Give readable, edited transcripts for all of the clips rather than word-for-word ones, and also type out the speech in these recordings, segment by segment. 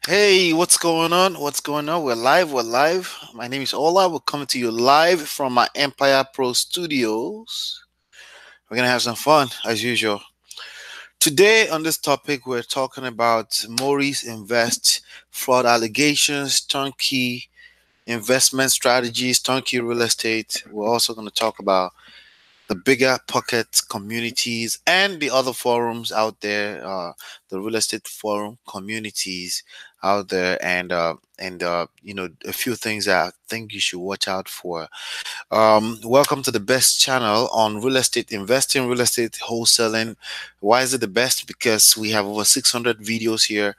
Hey, what's going on? What's going on? We're live. We're live. My name is Ola. We're coming to you live from my Empire Pro studios. We're gonna have some fun as usual. Today on this topic, we're talking about Maurice Invest fraud allegations, turnkey investment strategies, turnkey real estate. We're also going to talk about the bigger pocket communities and the other forums out there, the real estate forum communities out there, and a few things that I think you should watch out for. Welcome to the best channel on real estate investing, real estate wholesaling. Why is it the best? Because we have over 600 videos here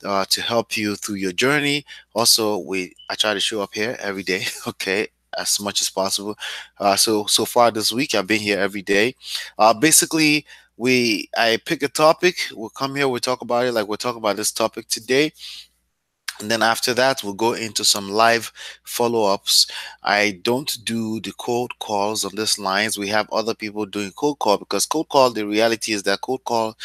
to help you through your journey. Also, I try to show up here every day, okay, as much as possible. So far this week, I've been here every day. Basically, I pick a topic. We'll come here. We talk about it like we're talking about this topic today, and then after that, we'll go into some live follow-ups. I don't do the cold calls on this lines. We have other people doing cold call because cold call, the reality is that cold call,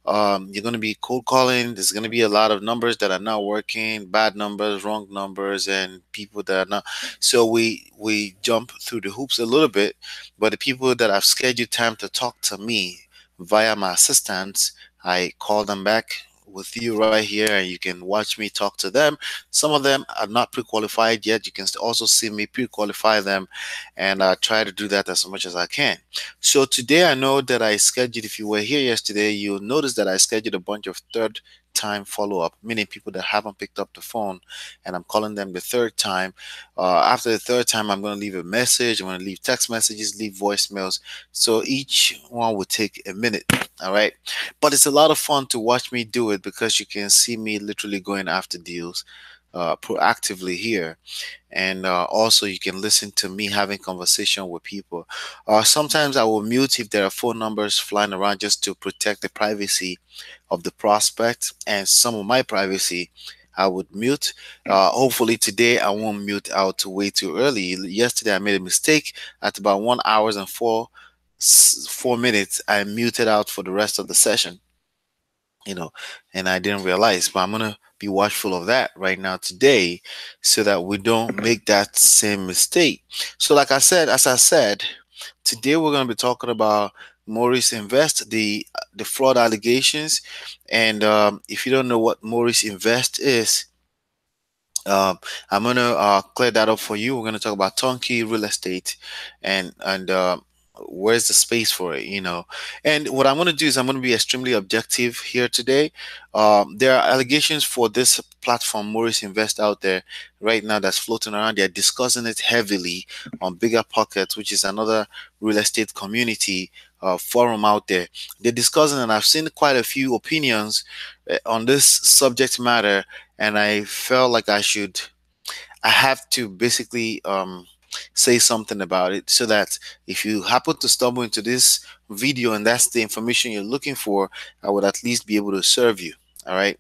you're going to be cold calling. There's going to be a lot of numbers that are not working, bad numbers, wrong numbers, and people that are not. So we jump through the hoops a little bit. But the people that have scheduled time to talk to me via my assistants, I call them back with you right here, and you can watch me talk to them. Some of them are not pre-qualified yet. You can also see me pre-qualify them, and try to do that as much as I can. So today I know that I scheduled, if you were here yesterday, you'll notice that I scheduled a bunch of third time follow-up, meaning people that haven't picked up the phone, and I'm calling them the third time. After the third time, I'm going to leave a message. I'm going to leave text messages, leave voicemails. So each one will take a minute. All right. But it's a lot of fun to watch me do it because you can see me literally going after deals proactively here, and also you can listen to me having conversation with people. Sometimes I will mute if there are phone numbers flying around just to protect the privacy of the prospect, and some of my privacy I would mute. Hopefully today I won't mute out way too early. Yesterday I made a mistake at about 1 hour and 4 minutes. I muted out for the rest of the session, you know, and I didn't realize. But I'm gonna be watchful of that right now today, so that we don't make that same mistake. So, like I said, as I said, today we're gonna be talking about Maurice Invest, the fraud allegations, and if you don't know what Maurice Invest is, I'm gonna clear that up for you. We're gonna talk about turnkey real estate, and where's the space for it, you know. And what I'm gonna do is I'm gonna be extremely objective here today. There are allegations for this platform, Morris Invest, out there right now that's floating around. They're discussing it heavily on Bigger Pockets, which is another real estate community forum out there. They're discussing, and I've seen quite a few opinions on this subject matter, and I felt like I have to basically say something about it, so that if you happen to stumble into this video and that's the information you're looking for, I would at least be able to serve you. All right.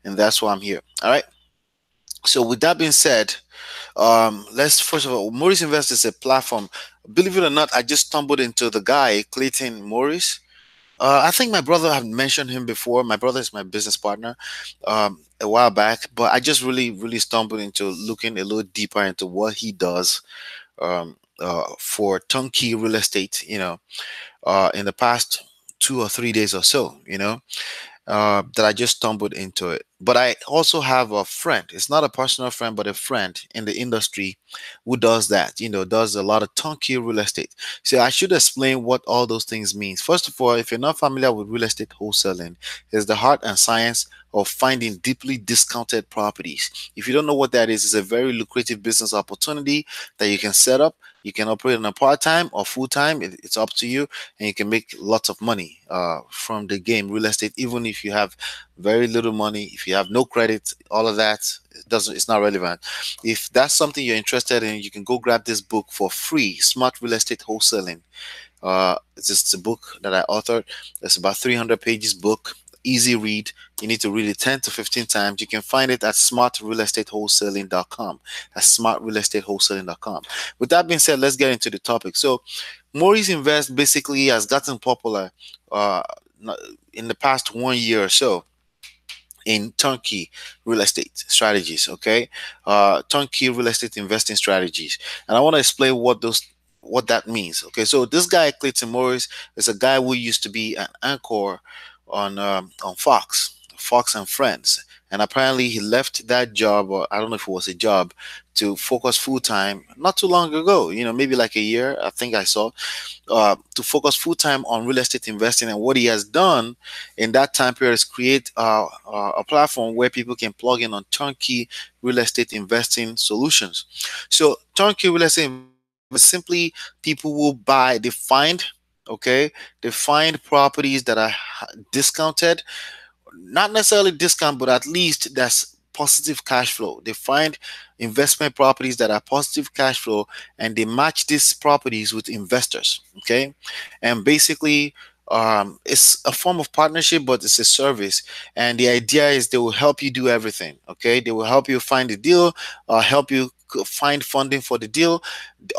And that's why I'm here. All right. So with that being said, let's first of all, Morris Invest is a platform. Believe it or not, I just stumbled into the guy, Clayton Morris. I think my brother had mentioned him before. My brother is my business partner a while back, but I just really stumbled into looking a little deeper into what he does for turnkey real estate, in the past 2 or 3 days or so, that I just stumbled into it. But I also have a friend. It's not a personal friend, but a friend in the industry who does that, does a lot of turnkey real estate. So I should explain what all those things means. First of all, if you're not familiar with real estate wholesaling, it's the art and science of finding deeply discounted properties. If you don't know what that is, it's a very lucrative business opportunity that you can set up. You can operate on a part-time or full-time. It's up to you, and you can make lots of money from the game real estate, even if you have very little money, if you have no credit, all of that. It's not relevant. If that's something you're interested in, you can go grab this book for free, Smart Real Estate Wholesaling. It's just a book that I authored. It's about 300 pages book, easy read. You need to read it 10 to 15 times. You can find it at smartrealestatewholesaling.com. That's smartrealestatewholesaling.com. With that being said, let's get into the topic. So Maurice Invest basically has gotten popular uh, in the past 1 year or so. in turnkey real estate strategies. Okay, turnkey real estate investing strategies, and I want to explain what that means. Okay, so this guy Clayton Morris is a guy who used to be an anchor on Fox and Friends, and apparently he left that job, or I don't know if it was a job, to focus full time not too long ago. Maybe like a year. I think I saw to focus full time on real estate investing. And what he has done in that time period is create a platform where people can plug in on turnkey real estate investing solutions. So turnkey real estate investing is simply people will buy, they find, okay, they find properties that are discounted, not necessarily discount, but at least that's positive cash flow. They find investment properties that are positive cash flow, and they match these properties with investors. Okay, and basically, it's a form of partnership, but it's a service. And the idea is they will help you do everything. Okay, they will help you find the deal, help you find funding for the deal.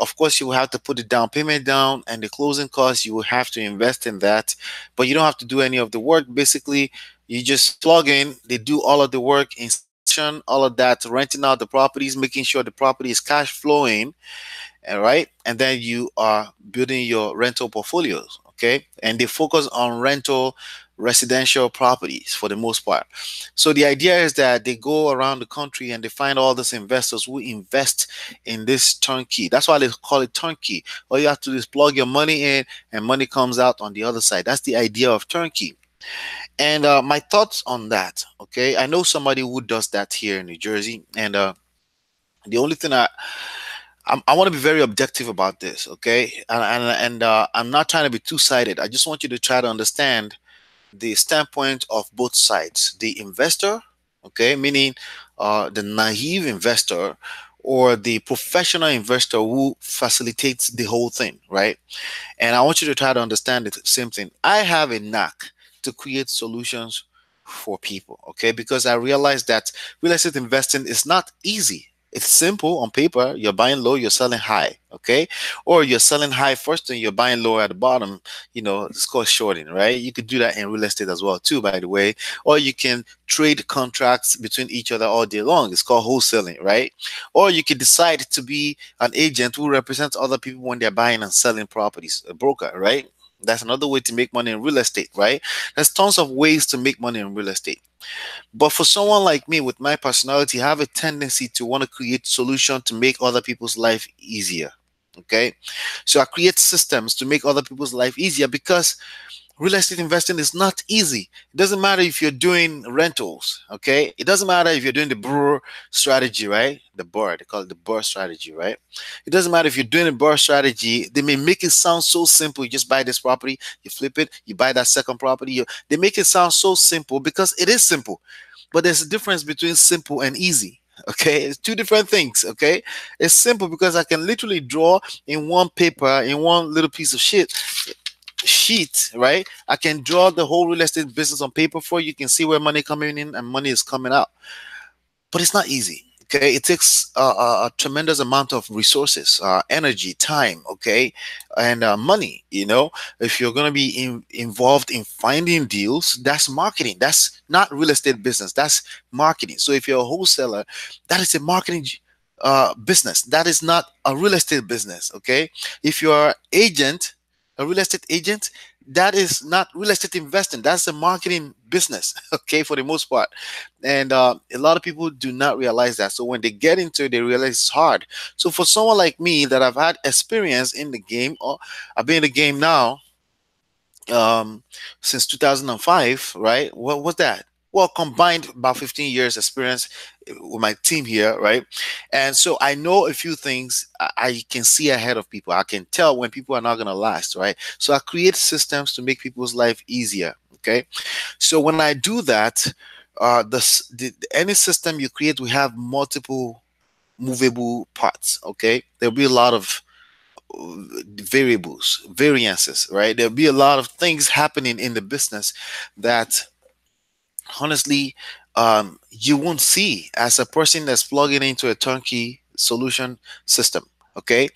Of course, you will have to put the down payment down, and the closing costs you will have to invest in that, but you don't have to do any of the work. Basically, you just plug in, they do all of the work, inspection, all of that, renting out the properties, making sure the property is cash flowing, all right, and then you are building your rental portfolios. Okay, and they focus on rental residential properties for the most part. So the idea is that they go around the country and they find all these investors who invest in this turnkey. That's why they call it turnkey. All you have to do is plug your money in, and money comes out on the other side. That's the idea of turnkey. And my thoughts on that. Okay, I know somebody who does that here in New Jersey, and the only thing I want to be very objective about this. Okay, and I'm not trying to be two-sided. I just want you to try to understand the standpoint of both sides: the investor, okay, meaning the naive investor, or the professional investor who facilitates the whole thing, right? And I want you to try to understand the same thing. I have a knack to create solutions for people, okay? Because I realize that real estate investing is not easy. It's simple on paper. You're buying low, you're selling high, okay? Or you're selling high first and you're buying low at the bottom. It's called shorting, right? You could do that in real estate as well, too, by the way. Or you can trade contracts between each other all day long. It's called wholesaling, right? Or you could decide to be an agent who represents other people when they're buying and selling properties, a broker, right? That's another way to make money in real estate, right? There's tons of ways to make money in real estate. But for someone like me with my personality, I have a tendency to want to create solutions to make other people's life easier. Okay. So I create systems to make other people's life easier, because real estate investing is not easy. It doesn't matter if you're doing rentals, okay? It doesn't matter if you're doing the BRRRR strategy, right? The BRRRR, they call it the BRRRR strategy, right? It doesn't matter if you're doing a BRRRR strategy. They may make it sound so simple. You just buy this property, you flip it, you buy that second property. They make it sound so simple because it is simple. But there's a difference between simple and easy. Okay, it's two different things. Okay, it's simple because I can literally draw in one paper, in one little piece of sheet, right? I can draw the whole real estate business on paper for you. You can see where money coming in and money is coming out, but it's not easy. Okay, it takes a tremendous amount of resources, energy, time, okay, and money. If you're going to be involved in finding deals, that's marketing. That's not real estate business, that's marketing. So if you're a wholesaler, that is a marketing business. That is not a real estate business. Okay, if you're agent, a real estate agent, that is not real estate investing, that's a marketing business. Okay, for the most part. And a lot of people do not realize that. So when they get into it, they realize it's hard. So for someone like me that I've had experience in the game, or I've been in the game now um since 2005, right? What was that? Well, combined about 15 years experience with my team here, right? And so I know a few things. I can see ahead of people. I can tell when people are not going to last, right? So I create systems to make people's life easier. Okay, so when I do that, any system you create will have multiple movable parts. Okay, there'll be a lot of variables, variances, right? There'll be a lot of things happening in the business that honestly you won't see as a person that's plugging into a turnkey solution system. Okay,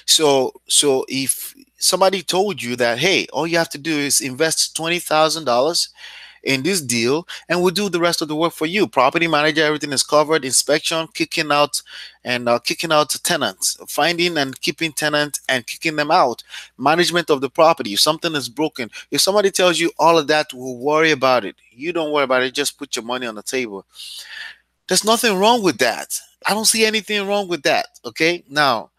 so if somebody told you that, hey, all you have to do is invest $20,000 in this deal, and we'll do the rest of the work for you. Property manager, everything is covered. Inspection, kicking out tenants, finding and keeping tenants and kicking them out. Management of the property. If something is broken, if somebody tells you all of that, we'll worry about it. You don't worry about it. Just put your money on the table. There's nothing wrong with that. I don't see anything wrong with that. Okay. Now,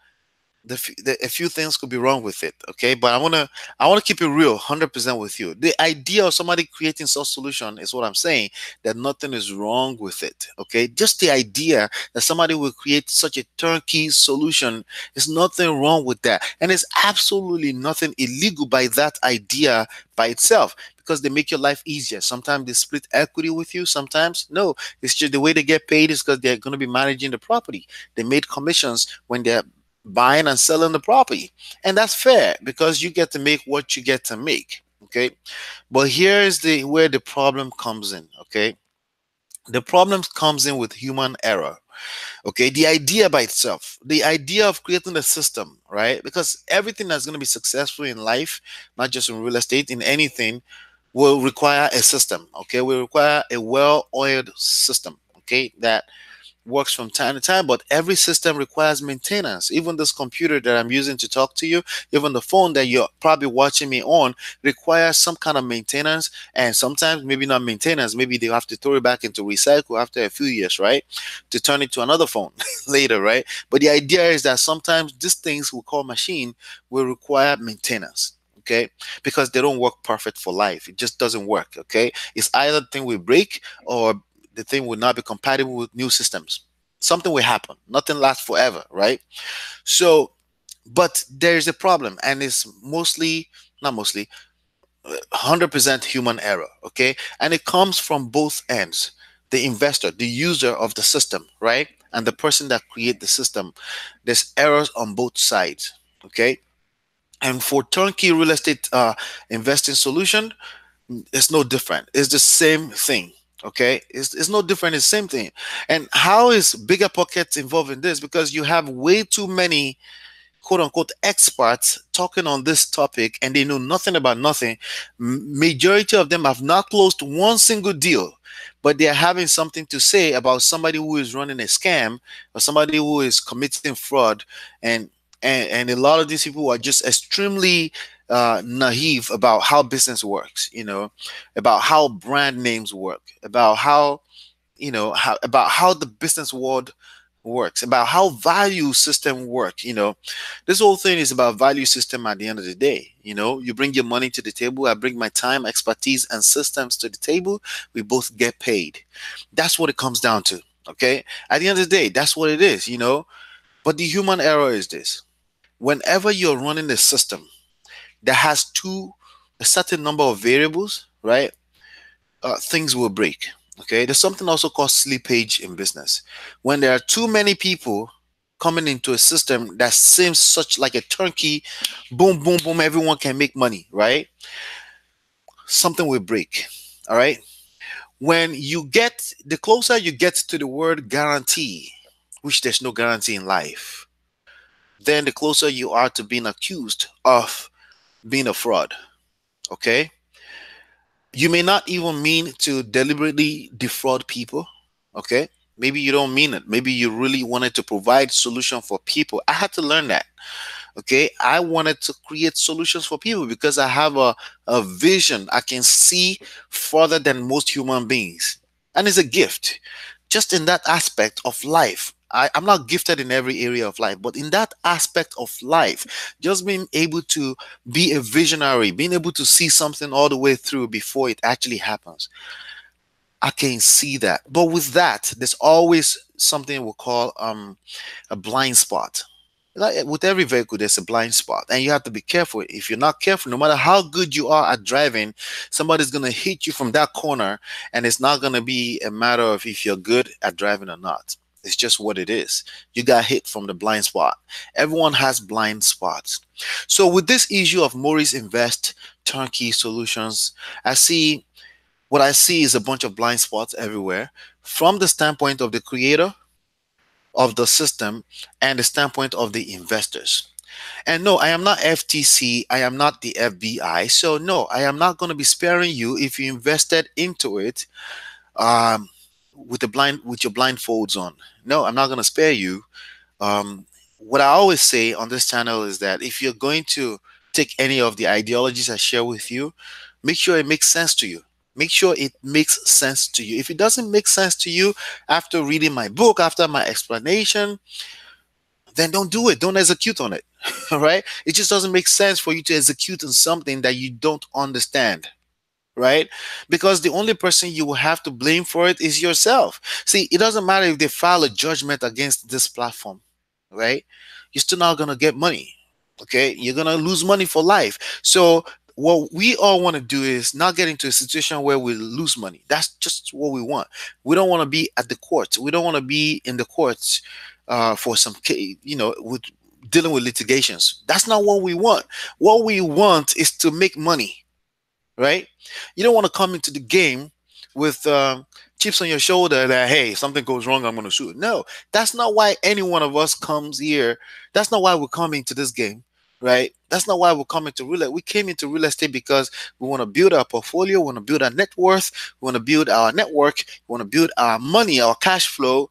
a few things could be wrong with it, okay, but I want to keep it real 100% with you. The idea of somebody creating such solution is what I'm saying, that nothing is wrong with it, okay. Just the idea that somebody will create such a turnkey solution, is nothing wrong with that, and it's absolutely nothing illegal by that idea by itself, because they make your life easier. Sometimes they split equity with you, sometimes no. It's just the way they get paid is because they're going to be managing the property. They made commissions when they're buying and selling the property, and that's fair because you get to make what you get to make, okay. But here's the where the problem comes in, okay. The problem comes in with human error, okay. The idea by itself, the idea of creating a system, right? Because everything that's going to be successful in life, not just in real estate, in anything, will require a system, okay. Will require a well-oiled system, okay, that works from time to time, but every system requires maintenance. Even this computer that I'm using to talk to you, even the phone that you're probably watching me on, requires some kind of maintenance. And sometimes maybe not maintenance, maybe they have to throw it back into recycle after a few years, right, to turn it to another phone later, right? But the idea is that sometimes these things we call machine will require maintenance, okay, because they don't work perfect for life. It just doesn't work, okay. It's either the thing will break, or the thing will not be compatible with new systems. Something will happen. Nothing lasts forever, right? So, but there's a problem, and it's mostly, not mostly, 100% human error, okay? And it comes from both ends: the investor, the user of the system, right? And the person that create the system. There's errors on both sides, okay? And for turnkey real estate investing solution, it's no different. It's the same thing. Okay, it's no different. It's the same thing. And how is Bigger Pockets involved in this? Because you have way too many quote unquote experts talking on this topic, and they know nothing about nothing. Majority of them have not closed one single deal, but they are having something to say about somebody who is running a scam, or somebody who is committing fraud. And a lot of these people are just extremely naive about how business works, about how brand names work, about how, about how the business world works, about how value system work. This whole thing is about value system at the end of the day. You bring your money to the table, I bring my time, expertise, and systems to the table. We both get paid. That's what it comes down to, okay. At the end of the day, that's what it is. But the human error is this: whenever you're running a system that has a certain number of variables, right? Things will break. Okay. There's something also called slippage in business. When there are too many people coming into a system that seems such like a turnkey, boom, boom, boom, everyone can make money, right? Something will break. All right. When the closer you get to the word guarantee, which there's no guarantee in life, then the closer you are to being accused of being a fraud. Okay. You may not even mean to deliberately defraud people. Okay. Maybe you don't mean it. Maybe you really wanted to provide solution for people. I had to learn that. Okay. I wanted to create solutions for people because I have a vision. I can see further than most human beings. And it's a gift. Just in that aspect of life. I'm not gifted in every area of life, but in that aspect of life, just being able to be a visionary, being able to see something all the way through before it actually happens. I can see that. But with that, there's always something we call a blind spot. Like with every vehicle, there's a blind spot, and you have to be careful. If you're not careful, no matter how good you are at driving, somebody's gonna hit you from that corner, and it's not gonna be a matter of if you're good at driving or not. It's just what it is. You got hit from the blind spot. Everyone has blind spots. So with this issue of Morris Invest Turnkey Solutions, what I see is a bunch of blind spots everywhere from the standpoint of the creator of the system and the standpoint of the investors. And no, I am not FTC. I am not the FBI. So no, I am not going to be sparing you if you invested into it um, with your blindfolds on. No, I'm not going to spare you. Um, what I always say on this channel is that if you're going to take any of the ideologies I share with you, make sure it makes sense to you. Make sure it makes sense to you. If it doesn't make sense to you after reading my book, after my explanation, then don't do it. Don't execute on it. All right? It just doesn't make sense for you to execute on something that you don't understand. Right? Because the only person you will have to blame for it is yourself. See, it doesn't matter if they file a judgment against this platform, right? You're still not going to get money. Okay? You're going to lose money for life. So, what we all want to do is not get into a situation where we lose money. That's just what we want. We don't want to be at the courts. We don't want to be in the courts for some, with dealing with litigations. That's not what we want. What we want is to make money, right? You don't want to come into the game with chips on your shoulder that, hey, if something goes wrong, I'm going to sue. No, that's not why any one of us comes here. That's not why we're coming to this game, right? That's not why we're coming to real estate. We came into real estate because we want to build our portfolio, we want to build our net worth, we want to build our network, we want to build our money, our cash flow.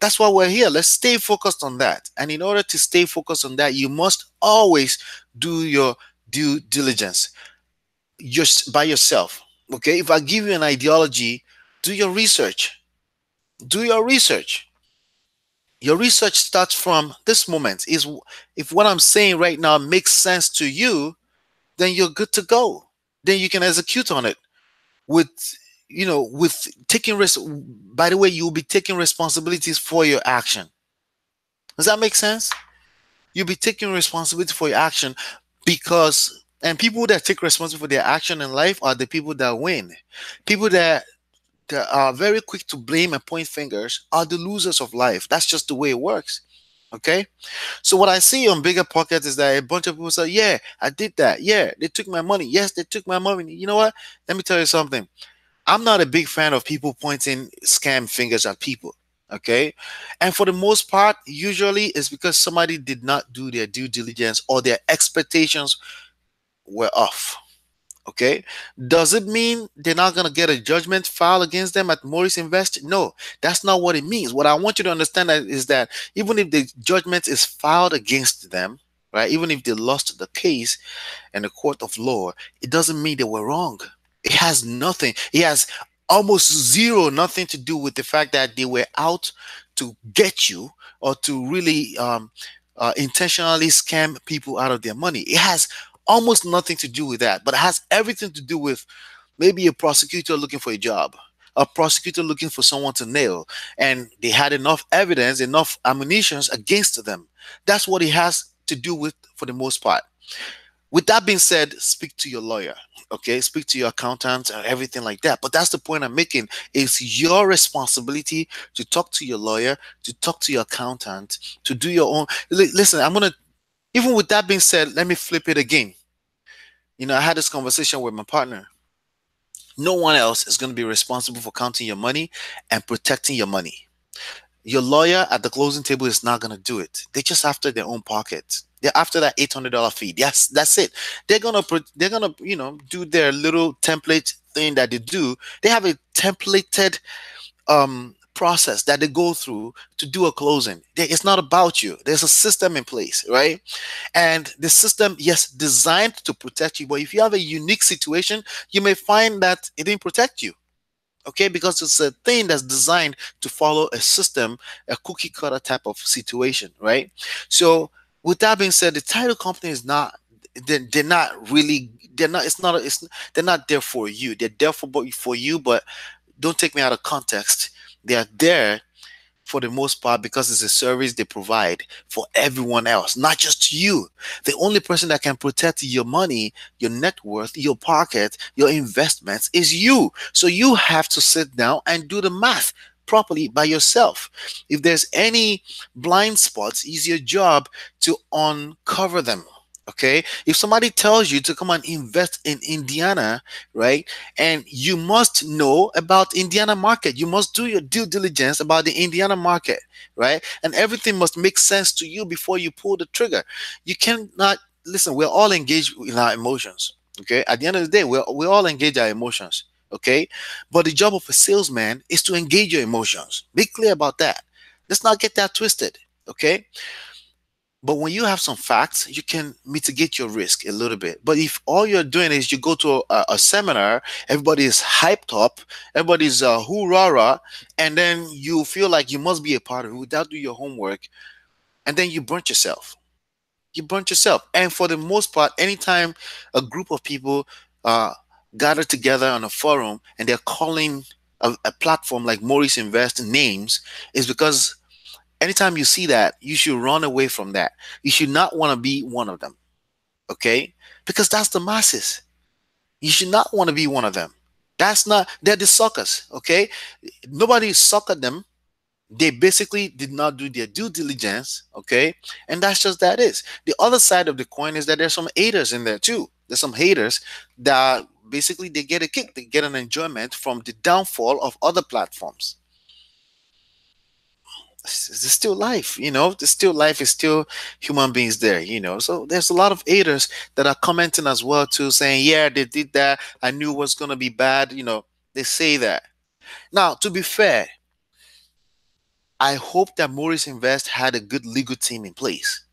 That's why we're here. Let's stay focused on that. And in order to stay focused on that, you must always do your due diligence just by yourself. Okay, if I give you an ideology, do your research. Do your research. Your research starts from this moment. Is if what I'm saying right now makes sense to you, then you're good to go. Then you can execute on it with with taking risk. By the way, you'll be taking responsibilities for your action. Does that make sense? You'll be taking responsibility for your action because and people that take responsibility for their action in life are the people that win. People that are very quick to blame and point fingers are the losers of life. That's just the way it works. Okay. So what I see on Biggerpockets is that a bunch of people say, yeah, I did that. Yeah, they took my money. Yes, they took my money. You know what? Let me tell you something. I'm not a big fan of people pointing scam fingers at people. Okay. And for the most part, usually it's because somebody did not do their due diligence or their expectations were off. Okay. Does it mean they're not going to get a judgment filed against them at Morris Invest? No, that's not what it means. What I want you to understand is that even if the judgment is filed against them, right, even if they lost the case in the court of law, it doesn't mean they were wrong. It has nothing. It has almost zero, nothing to do with the fact that they were out to get you or to really intentionally scam people out of their money. It has almost nothing to do with that, but it has everything to do with maybe a prosecutor looking for a job, a prosecutor looking for someone to nail, and they had enough evidence, enough ammunition against them. That's what it has to do with for the most part. With that being said, speak to your lawyer, okay? Speak to your accountant and everything like that. But that's the point I'm making. It's your responsibility to talk to your lawyer, to talk to your accountant, to do your own. Listen, even with that being said, let me flip it again. I had this conversation with my partner. No one else is going to be responsible for counting your money and protecting your money. Your lawyer at the closing table is not going to do it. They're just after their own pocket. They're after that $800 fee. Yes, that's it. They're gonna do their little template thing that they do. They have a templated process that they go through to do a closing. It's not about you. There's a system in place, right? And the system, yes, designed to protect you. But if you have a unique situation, you may find that it didn't protect you. Okay, because it's a thing that's designed to follow a system, a cookie cutter type of situation, right? So with that being said, the title company is not they're not really they're not it's not it's they're not there for you. They're there for you, but don't take me out of context. They are there for the most part because it's a service they provide for everyone else, not just you. The only person that can protect your money, your net worth, your pocket, your investments is you. So you have to sit down and do the math properly by yourself. If there's any blind spots, it's your job to uncover them. Okay, if somebody tells you to come and invest in Indiana, right, and you must know about Indiana market, you must do your due diligence about the Indiana market, right, and everything must make sense to you before you pull the trigger. You cannot listen. We're all engaged in our emotions. Okay, at the end of the day, we all engage our emotions. Okay, but the job of a salesman is to engage your emotions. Be clear about that. Let's not get that twisted. Okay, but when you have some facts, you can mitigate your risk a little bit. But if all you're doing is you go to a seminar, everybody is hyped up, everybody's hoorah, and then you feel like you must be a part of it without doing your homework, and then you burnt yourself. You burnt yourself. And for the most part, anytime a group of people uh, gather together on a forum and they're calling a platform like Morris Invest names, is because anytime you see that, you should run away from that. You should not want to be one of them. Okay? Because that's the masses. You should not want to be one of them. That's not, they're the suckers. Okay? Nobody suckered them. They basically did not do their due diligence. Okay? And that's just that is. The other side of the coin is that there's some haters in there too. There's some haters that basically they get a kick, they get an enjoyment from the downfall of other platforms. There's still life, there's still life, is still human beings there, so there's a lot of haters that are commenting as well too, saying, yeah, they did that, I knew it was going to be bad, they say that. Now, to be fair, I hope that Morris Invest had a good legal team in place.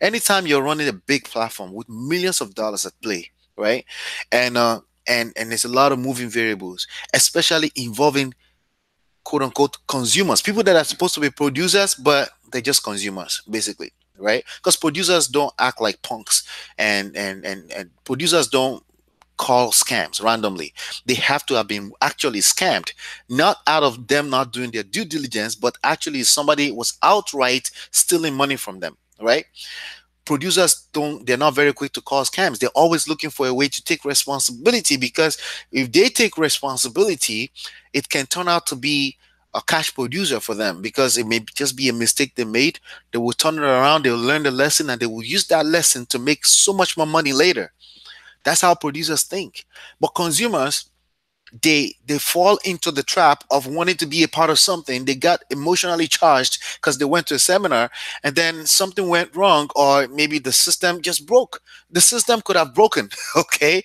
Anytime you're running a big platform with millions of dollars at play, right, and there's a lot of moving variables, especially involving quote unquote consumers, people that are supposed to be producers, but they're just consumers, basically, right? Because producers don't act like punks, and producers don't call scams randomly. They have to have been actually scammed, not out of them not doing their due diligence, but actually somebody was outright stealing money from them, right? Producers don't, they're not very quick to cause scams. They're always looking for a way to take responsibility, because if they take responsibility, it can turn out to be a cash producer for them, because it may just be a mistake they made. They will turn it around, they'll learn the lesson, and they will use that lesson to make so much more money later. That's how producers think. But consumers, they fall into the trap of wanting to be a part of something. They got emotionally charged because they went to a seminar and then something went wrong, or maybe the system just broke. The system could have broken. Okay.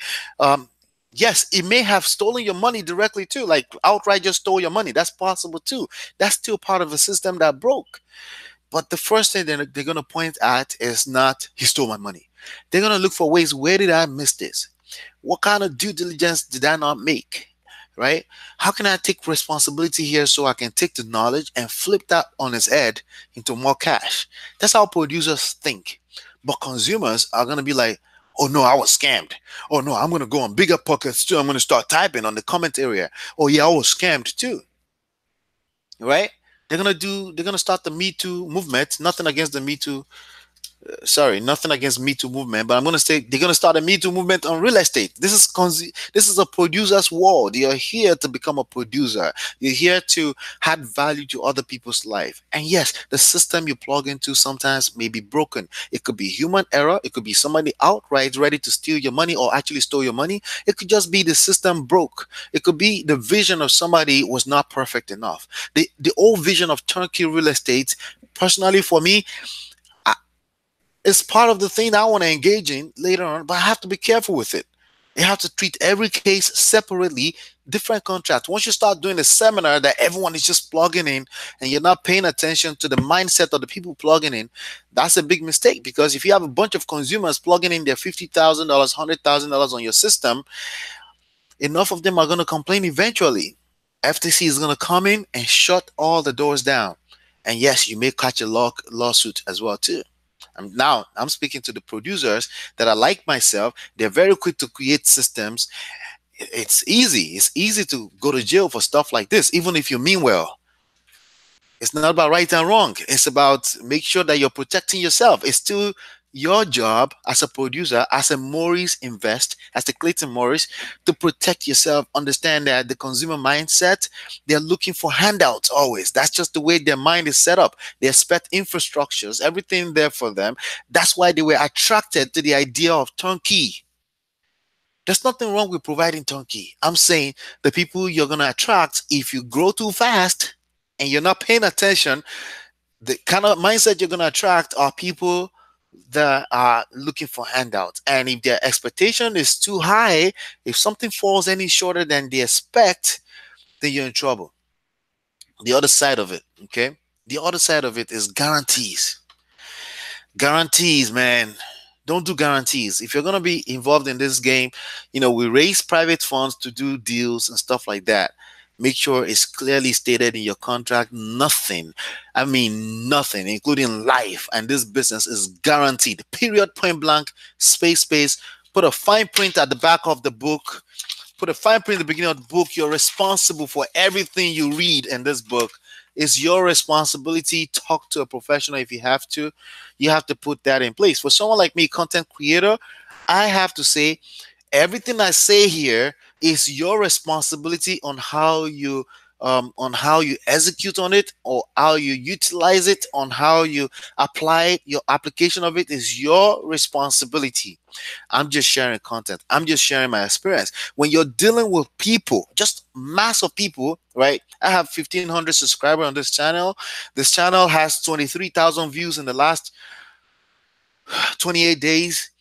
Yes, it may have stolen your money directly too, like outright just stole your money. That's possible too. That's still part of a system that broke. But the first thing they're going to point at is not, he stole my money. They're going to look for ways, where did I miss this? What kind of due diligence did I not make? Right? How can I take responsibility here so I can take the knowledge and flip that on its head into more cash? That's how producers think. But consumers are going to be like, oh no, I was scammed. Oh no, I'm going to go on Biggerpockets too. I'm going to start typing on the comment area. Oh yeah, I was scammed too. Right? They're going to start the Me Too movement. Nothing against the Me Too, sorry, nothing against Me Too movement, but I'm going to say they're going to start a Me Too movement on real estate. This is a producer's world. You're here to become a producer. You're here to add value to other people's life. And yes, the system you plug into sometimes may be broken. It could be human error. It could be somebody outright ready to steal your money or actually stole your money. It could just be the system broke. It could be the vision of somebody was not perfect enough. The old vision of turnkey real estate, personally for me, it's part of the thing I want to engage in later on, but I have to be careful with it. You have to treat every case separately, different contracts. Once you start doing a seminar that everyone is just plugging in and you're not paying attention to the mindset of the people plugging in, that's a big mistake, because if you have a bunch of consumers plugging in their $50,000, $100,000 on your system, enough of them are going to complain eventually. FTC is going to come in and shut all the doors down. And yes, you may catch a lawsuit as well too. Now I'm speaking to the producers that are like myself. They're very quick to create systems. It's easy. It's easy to go to jail for stuff like this, even if you mean well. It's not about right and wrong. It's about make sure that you're protecting yourself. It's still Your job as a producer, as a Morris Invest, as the Clayton Morris, to protect yourself, understand that the consumer mindset, they're looking for handouts always. That's just the way their mind is set up. They expect infrastructures, everything there for them. That's why they were attracted to the idea of turnkey. There's nothing wrong with providing turnkey. I'm saying the people you're going to attract, if you grow too fast and you're not paying attention, the kind of mindset you're going to attract are people that are looking for handouts. And if their expectation is too high, if something falls any shorter than they expect, then you're in trouble. The other side of it, okay? The other side of it is guarantees. Guarantees, man. Don't do guarantees. If you're going to be involved in this game, we raise private funds to do deals and stuff like that. Make sure it's clearly stated in your contract. Nothing, I mean, nothing, including life and this business is guaranteed. Period, point blank, space. Put a fine print at the back of the book. Put a fine print at the beginning of the book. You're responsible for everything you read in this book. It's your responsibility. Talk to a professional if you have to. You have to put that in place. For someone like me, content creator, I have to say everything I say here is your responsibility on how you execute on it, or how you utilize it, on how you apply it. Your application of it is your responsibility. I'm just sharing content. I'm just sharing my experience. When you're dealing with people, just mass of people, right? I have 1,500 subscribers on this channel. This channel has 23,000 views in the last 28 days.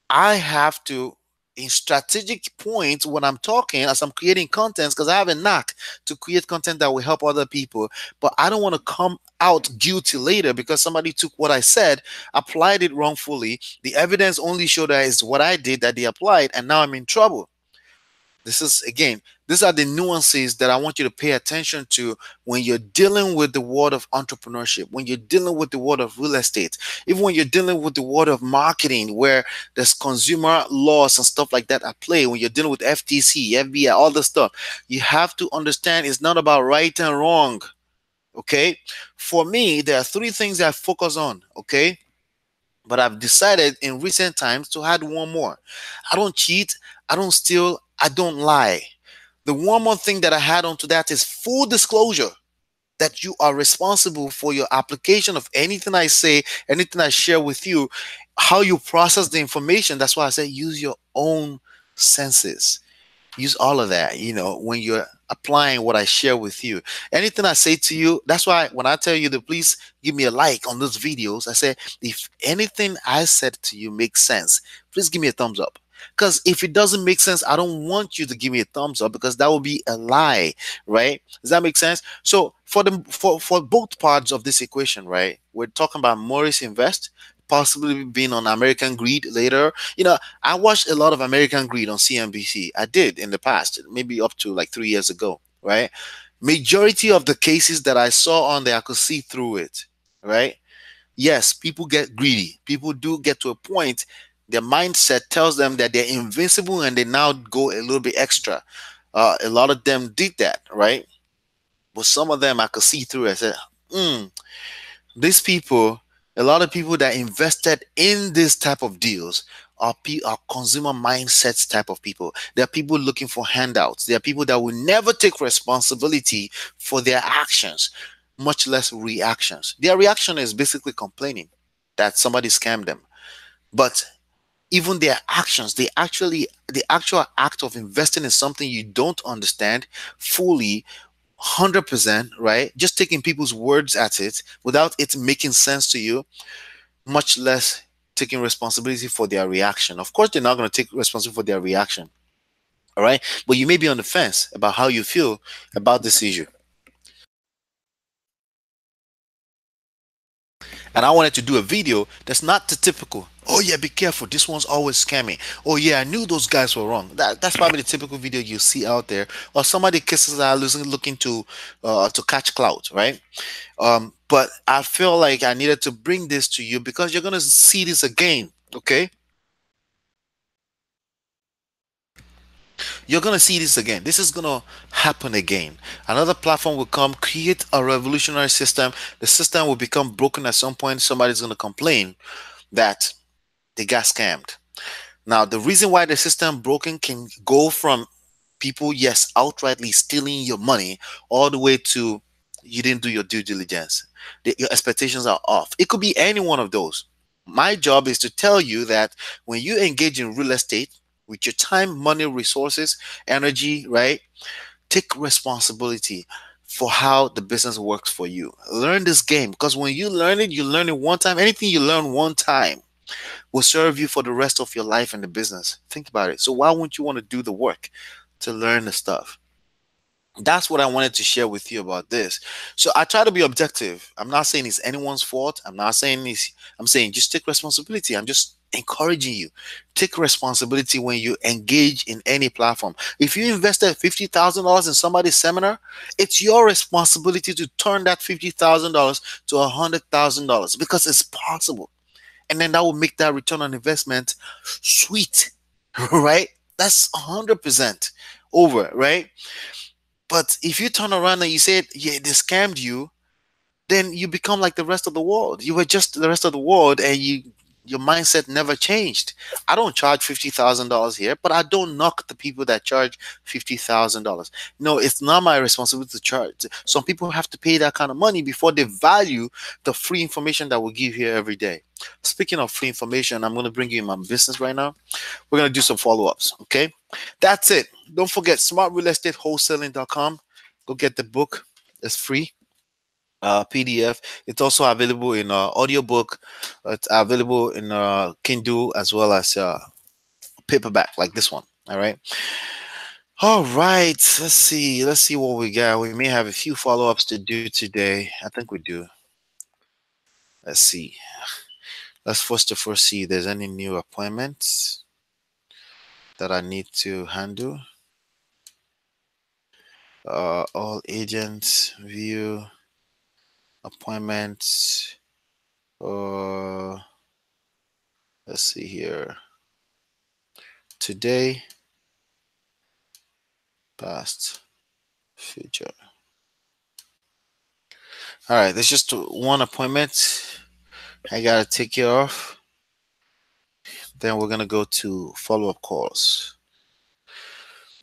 I have to, in strategic points when I'm talking, as I'm creating content, because I have a knack to create content that will help other people, but I don't want to come out guilty later because somebody took what I said, applied it wrongfully. The evidence only showed that it's what I did that they applied, and now I'm in trouble. This is, again, these are the nuances that I want you to pay attention to when you're dealing with the world of entrepreneurship, when you're dealing with the world of real estate, even when you're dealing with the world of marketing, where there's consumer laws and stuff like that at play, when you're dealing with FTC, FBI, all this stuff. You have to understand it's not about right and wrong. Okay. For me, there are three things that I focus on. Okay. But I've decided in recent times to add one more. I don't cheat, I don't steal, I don't lie. The one more thing that I had onto that is full disclosure, that you are responsible for your application of anything I say, anything I share with you, how you process the information. That's why I say use your own senses. Use all of that, when you're applying what I share with you. Anything I say to you, that's why when I tell you to please give me a like on those videos, I say, if anything I said to you makes sense, please give me a thumbs up. Because if it doesn't make sense, I don't want you to give me a thumbs up, because that will be a lie, right? Does that make sense? So for both parts of this equation, right? We're talking about Morris Invest, possibly being on American Greed later. I watched a lot of American Greed on CNBC. I did in the past, maybe up to like 3 years ago, right? Majority of the cases that I saw on there, I could see through it, right? Yes, people get greedy. People do get to a point, their mindset tells them that they're invincible and they now go a little bit extra. A lot of them did that, right? But some of them I could see through it. I said, these people, a lot of people that invested in this type of deals are consumer mindsets type of people. There are people looking for handouts. There are people that will never take responsibility for their actions, much less reactions. Their reaction is basically complaining that somebody scammed them. But even their actions, the actual act of investing in something you don't understand fully, 100%, right? Just taking people's words at it without it making sense to you, much less taking responsibility for their reaction. Of course, they're not going to take responsibility for their reaction. All right. But you may be on the fence about how you feel about this issue. And I wanted to do a video that's not the typical, oh yeah, be careful, this one's always scamming. Oh yeah, I knew those guys were wrong. That's probably the typical video you see out there. Or somebody kisses are looking to catch clout, right? But I feel like I needed to bring this to you because you're gonna see this again, okay? You're gonna see this again. This is gonna happen again. Another platform will come, create a revolutionary system. The system will become broken at some point. Somebody's gonna complain that They got scammed. Now, the reason why the system broken can go from people, yes, outrightly stealing your money, all the way to you didn't do your due diligence. Your expectations are off. It could be any one of those. My job is to tell you that when you engage in real estate with your time, money, resources, energy, right? Take responsibility for how the business works for you. Learn this game, because when you learn it one time. Anything you learn one time will serve you for the rest of your life in the business. Think about it. So why wouldn't you want to do the work to learn the stuff? That's what I wanted to share with you about this. So I try to be objective. I'm not saying it's anyone's fault. I'm saying just take responsibility. I'm just encouraging you. Take responsibility when you engage in any platform. If you invested $50,000 in somebody's seminar, it's your responsibility to turn that $50,000 to $100,000, because it's possible. And then that will make that return on investment sweet. Right? That's 100% over, right? But if you turn around and you say, yeah, they scammed you, then you become like the rest of the world. You were just the rest of the world, and your mindset never changed. I don't charge $50,000 here, but I don't knock the people that charge $50,000. No, it's not my responsibility to charge. Some people have to pay that kind of money before they value the free information that we give here every day. Speaking of free information, I'm going to bring you in my business right now. We're going to do some follow-ups. Okay. That's it. Don't forget smartrealestatewholesaling.com. Go get the book. It's free. PDF. It's also available in audiobook. It's available in Kindle, as well as paperback like this one. All right. All right. Let's see. Let's see what we got. We may have a few follow-ups to do today. I think we do. Let's see. Let's first see if there's any new appointments that I need to handle. All agents view appointments. Let's see here. Today, past, future. All right, there's just one appointment I gotta take care of. Then we're gonna go to follow-up calls.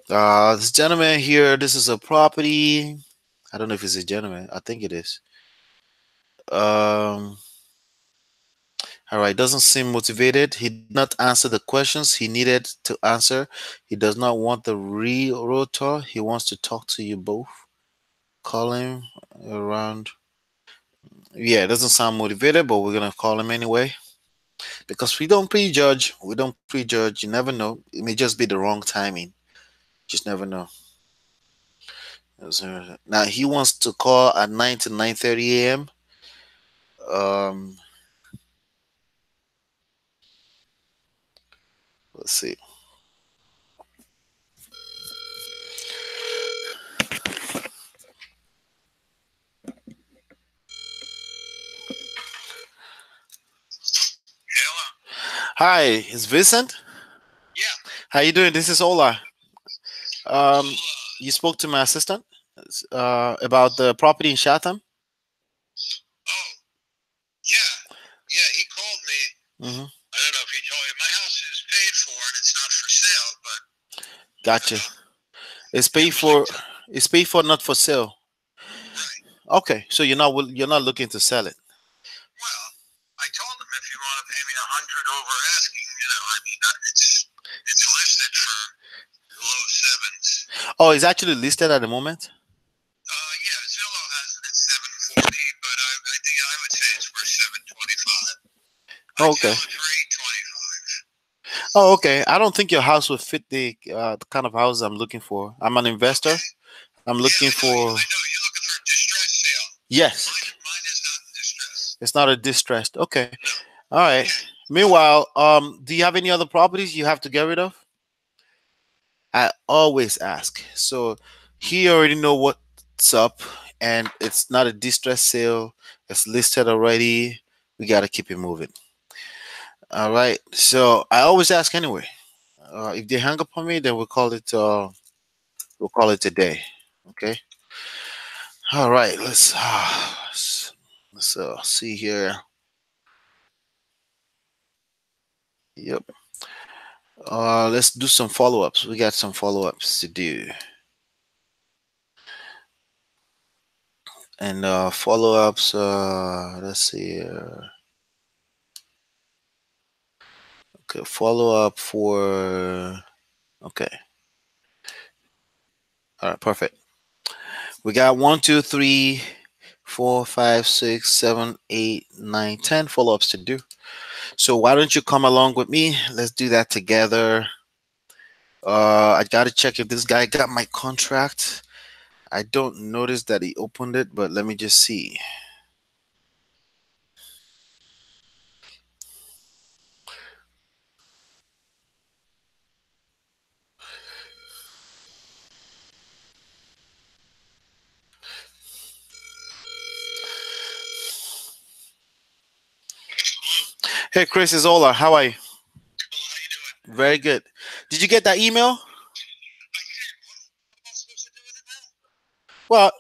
This gentleman here, this is a property. I don't know if it's a gentleman. I think it is. All right, doesn't seem motivated. He did not answer the questions he needed to answer. He does not want the realtor. He wants to talk to you both. Call him around. Yeah, it doesn't sound motivated, but we're gonna call him anyway, because we don't prejudge. We don't prejudge. You never know. It may just be the wrong timing. Just never know. Now he wants to call at 9 to 9:30 a.m. Um, let's see. Hi, it's Vincent. Yeah. How you doing? This is Ola. Um, you spoke to my assistant about the property in Chatham. Oh, yeah. Yeah, he called me. Mm-hmm. I don't know if he told you. My house is paid for and it's not for sale, but Gotcha. It's he paid would like for. to. It's paid for, not for sale. Right. Okay, so you're not looking to sell it. Well, I told him if you want to pay me 100 over asking, I mean, it's listed for low sevens. Oh, it's actually listed at the moment. Yeah, Zillow has it at 740, but I think I would say it's worth 725. Oh, I'd okay. sell it for 825. Oh, okay. I don't think your house would fit the kind of house I'm looking for. I'm an investor. Okay. I'm Yeah, looking for. I know. You're looking for a distressed sale. Yes, Mine is not in distress. it's not a distressed. Okay. No. All right. Okay. Meanwhile, do you have any other properties you have to get rid of? I always ask. So he already know what's up, and it's not a distress sale. It's listed already. We gotta keep it moving. All right. So I always ask anyway. If they hang up on me, then we'll call it a day. Okay. All right. Let's see here. Yep. Let's do some follow-ups. We got some follow-ups to do. And follow-ups, let's see. Okay, follow-up for okay. All right, perfect. We got 1, 2, 3, 4, 5, 6, 7, 8, 9, 10 follow-ups to do. So why don't you come along with me? Let's do that together. I gotta check if this guy got my contract. I don't notice that he opened it, but let me just see. Hey, Chris, is Ola. How are you? Hello, how you doing? Very good. Did you get that email? I did. What am I supposed to do with it now? Well,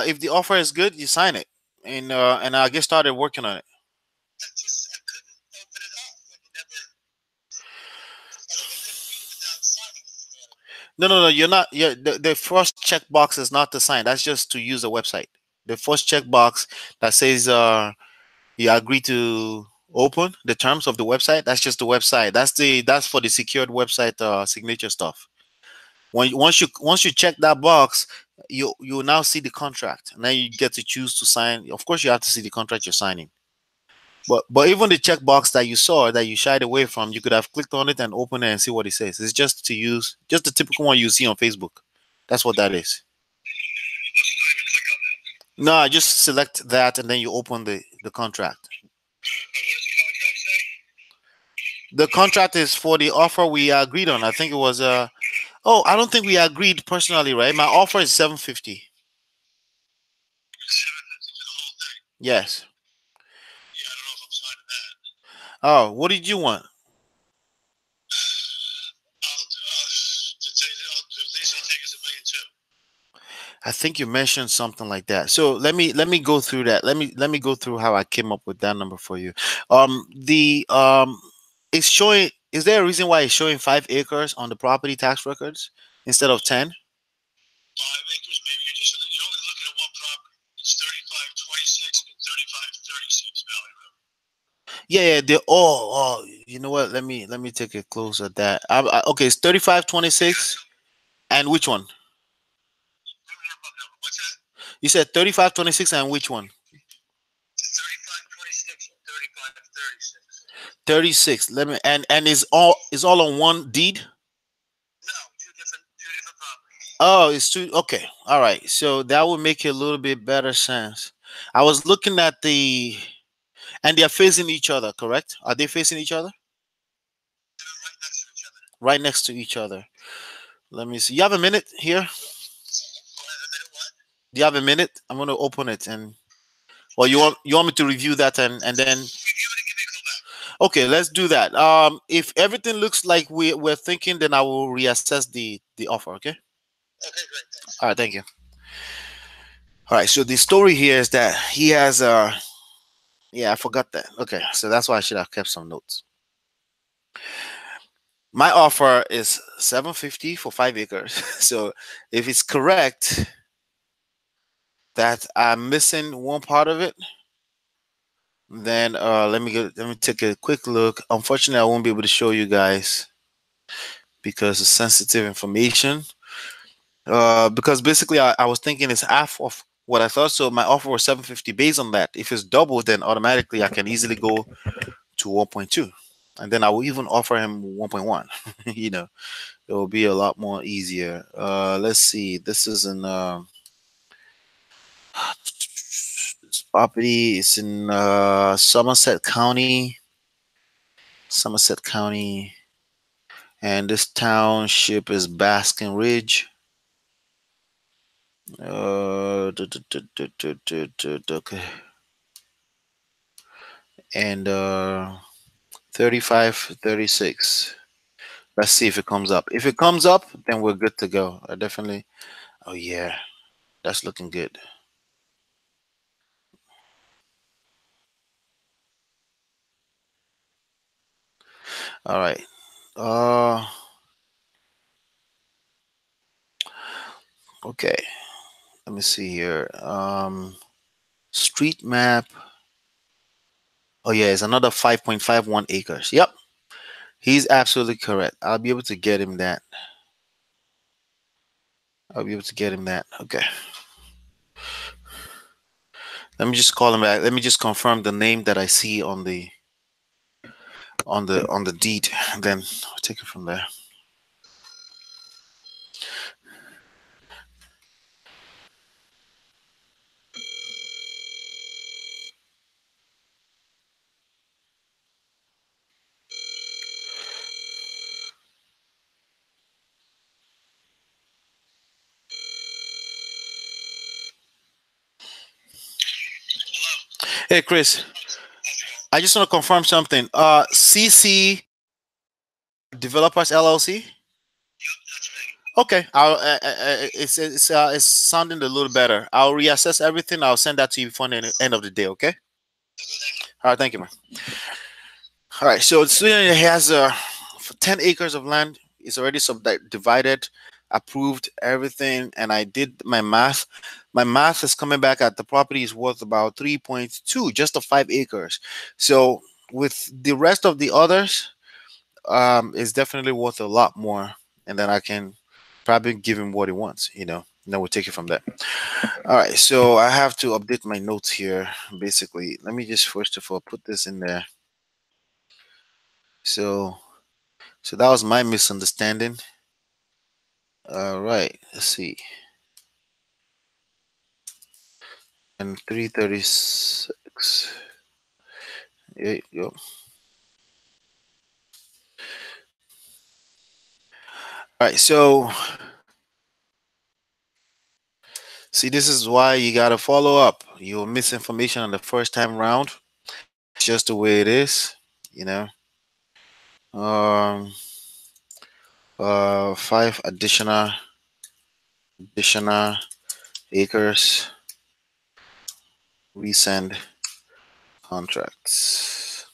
if the offer is good, you sign it, and I get started working on it. I couldn't open it up. I could never. I couldn't read it without signing it. No, no, no. You're not. The first checkbox is not to sign. That's just to use the website. The first checkbox that says you agree to open the terms of the website. That's just the website. That's for the secured website signature stuff. Once you check that box, you will now see the contract, and then you get to choose to sign. Of course, you have to see the contract you're signing. But even the checkbox that you saw that you shied away from, you could have clicked on it and open it and see what it says. It's just to use just the typical one you see on Facebook. That's what that is. Oh, so don't even click on that. No, just select that and then you open the contract. But what does the contract say? The contract is for the offer we agreed on. I think it was oh, I don't think we agreed personally, right? My offer is 750. 750 for the whole thing. Yes. Yeah, I don't know if I'm signing that. Oh, what did you want? At least I'll take us 1,200,000. I think you mentioned something like that. So let me go through that. Let me go through how I came up with that number for you. The it's showing. Is there a reason why it's showing 5 acres on the property tax records instead of 10? 5 acres, maybe you're only looking at one property. It's 3526 and 3536 Valley Road. Yeah, yeah. They're all. Oh, you know what? Let me take a close at that. Okay, it's 3526. And which one? What's that? You said 3526 and which one? 3526 and 3536. 36. Let me and is all on one deed? No, two different properties. Oh, it's two. Okay. All right. So that would make a little bit better sense. I was looking at and they're facing each other, correct? Are they facing each other? They're right next to each other. Right next to each other. Let me see. You have a minute here? Go ahead, a minute, what? Do you have a minute? I'm going to open it and well, you want me to review that and then Review it and give me a call back. okay, let's do that. If everything looks like we're thinking, then I will reassess the offer, okay? Okay, great, thanks. All right, thank you. All right, so the story here is that he has yeah, I forgot that. Okay, so that's why I should have kept some notes. My offer is 750 for 5 acres. So if it's correct that I'm missing one part of it, then let me take a quick look. Unfortunately, I won't be able to show you guys because it's sensitive information. Because basically I was thinking it's half of what I thought. So my offer was 750. Based on that, if it's double, then automatically I can easily go to 1.2, and then I will even offer him 1.1. You know, it will be a lot more easier. Let's see. This is in this property. It's in Somerset County. Somerset County, and this township is Baskin Ridge. Okay. And 35, 36. Let's see if it comes up. If it comes up, then we're good to go. I definitely. Oh yeah, that's looking good. All right. Uh, okay. Let me see here. Street map. Oh yeah, it's another 5.51 acres. Yep, he's absolutely correct. I'll be able to get him that. I'll be able to get him that. Okay. Let me just call him back. Let me just confirm the name that I see on the deed, and then I'll take it from there. Hey Chris, I just want to confirm something. CC Developers LLC. Okay, it's sounding a little better. I'll reassess everything. I'll send that to you before the end of the day. Okay. All right. Thank you, man. All right. So Sweden has 10 acres of land. It's already subdivided, approved everything, and I did my math. My math is coming back at the property is worth about 3.2, just the 5 acres. So with the rest of the others, it's definitely worth a lot more, and then I can probably give him what he wants. And then we'll take it from there. All right. So I have to update my notes here. Basically, let me just first of all put this in there. So. So that was my misunderstanding. All right, let's see. And 336. There you go. All right, so see, this is why you gotta follow up. You'll miss information on the first time round. It's just the way it is, you know. Um, 5 additional acres. Resend contracts.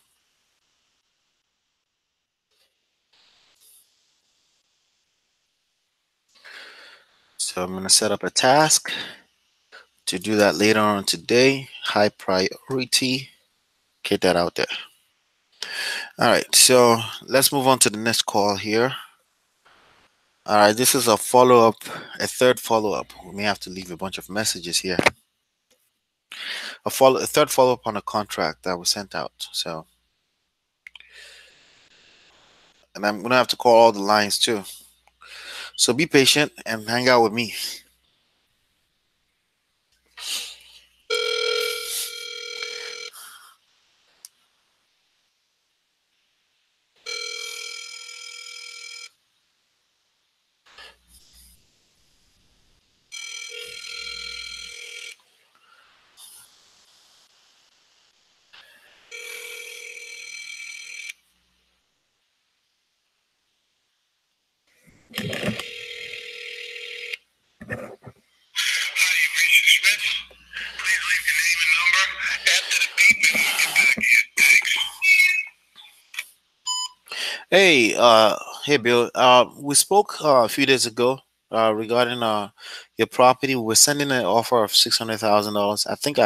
So I'm gonna set up a task to do that later on today. High priority. Get that out there. All right, so let's move on to the next call here. All right, this is a follow up, a third follow up. We may have to leave a bunch of messages here. A third follow up on a contract that was sent out. So, and I'm gonna have to call all the lines too. So be patient and hang out with me. Hi, you've reached the Smith. Please leave your name and number after the beep, and we'll get back to you. Thanks. Hey, hey, Bill. We spoke a few days ago regarding your property. We're sending an offer of $600,000. I think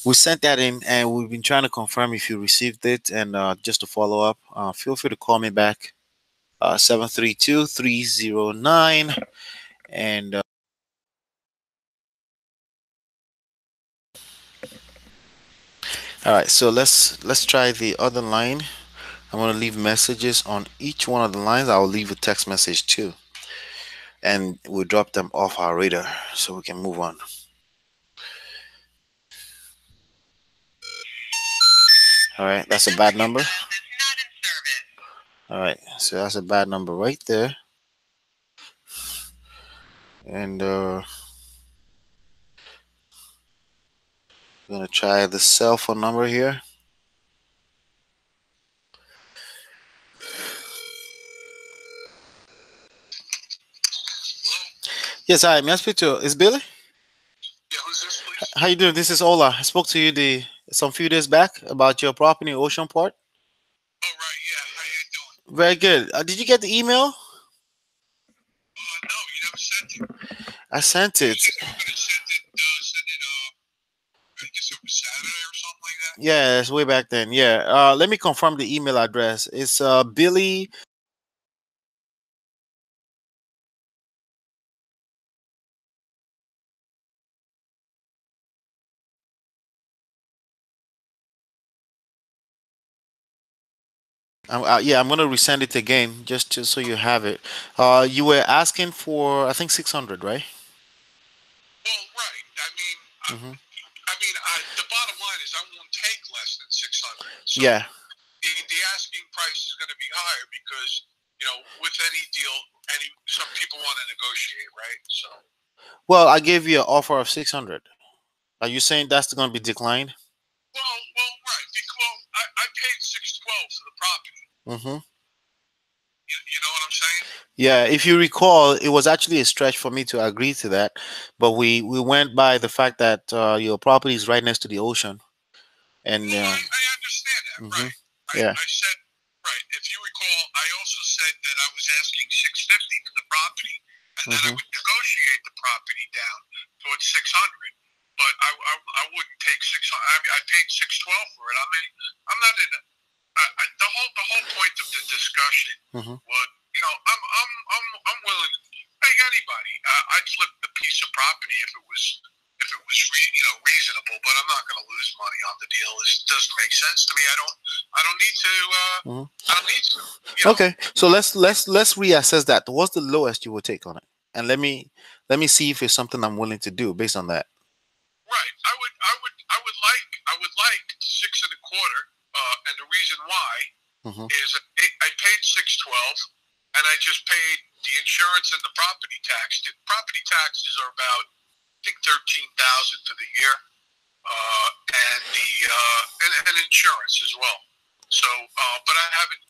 we sent that in, and we've been trying to confirm if you received it. And just to follow up, feel free to call me back, 732-309. And all right, so let's try the other line. I'm gonna leave messages on each one of the lines. I'll leave a text message too, and we'll drop them off our radar so we can move on. All right, that's a bad number. All right, so that's a bad number right there. And we're gonna try the cell phone number here. Yes, hi. May I speak to? Is Billy? Yeah, who's this, please? How you doing? This is Ola. I spoke to you some few days back about your property in Ocean Port. Oh, right, yeah. How you Very good. Did you get the email? No, you never sent it. I sent You it. said you were going to send it, I guess it was Saturday or something like that. Yeah, it's way back then. Yeah. Let me confirm the email address. It's Billy. Yeah, I'm gonna resend it again just so you have it. You were asking for I think 600, right? Well, right. Hmm. The bottom line is I won't take less than 600. So Yeah. the asking price is going to be higher because with any deal, some people want to negotiate, right? So Well, I gave you an offer of 600. Are you saying that's gonna be declined? right. I paid 612 for the property. Hmm. You know what I'm saying? Yeah, if you recall, it was actually a stretch for me to agree to that, but we went by the fact that your property is right next to the ocean, and Well, I understand that, hmm right? yeah. I said, right. If you recall, I also said that I was asking 650 for the property, and that I Hmm. would negotiate the property down towards 600. But I wouldn't take 600. I paid 612 for it. I mean, I'm not in. The whole point of the discussion Hmm. was, I'm willing. Like anybody, I'd flip the piece of property if it was reasonable. But I'm not going to lose money on the deal. It doesn't make sense to me. I don't need to. Hmm. I don't need to. Okay, so let's reassess that. What's the lowest you would take on it, and let me see if it's something I'm willing to do based on that. Right. I would like 6.25. And the reason why Hmm. is I paid 612, and I just paid the insurance and the property tax. The property taxes are about, I think, 13,000 for the year, and and insurance as well. So, but I haven't.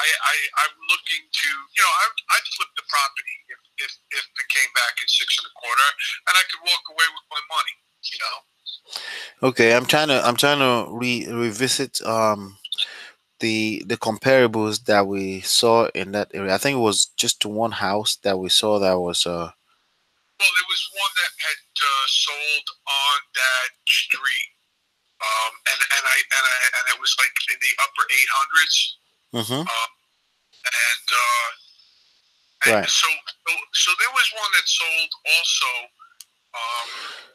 I'm looking to. I'd flip the property if it came back at 6.25, and I could walk away with my money. You know. Okay, I'm trying to revisit the comparables that we saw in that area. I think it was just one house that we saw that was Well, there was one that had sold on that street, and it was like in the upper 800s, hmm and right. so there was one that sold also um,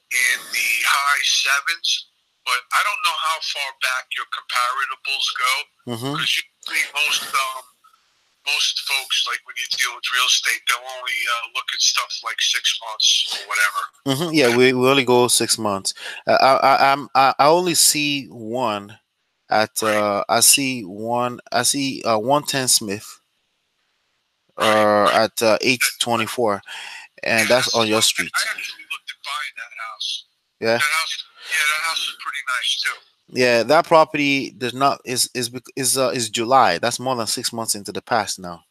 in the high sevens, but I don't know how far back your comparables go Hmm. because usually most folks, like when you deal with real estate, they'll only look at stuff like 6 months or whatever. Yeah, we only go 6 months. I only see one at Right, I see 110 Smith right, right. at 824, and Yeah, that's that's on the your one. I street. actually looked at buying that house. Yeah. That house is pretty nice too. Yeah, that property does not is July. That's more than 6 months into the past now.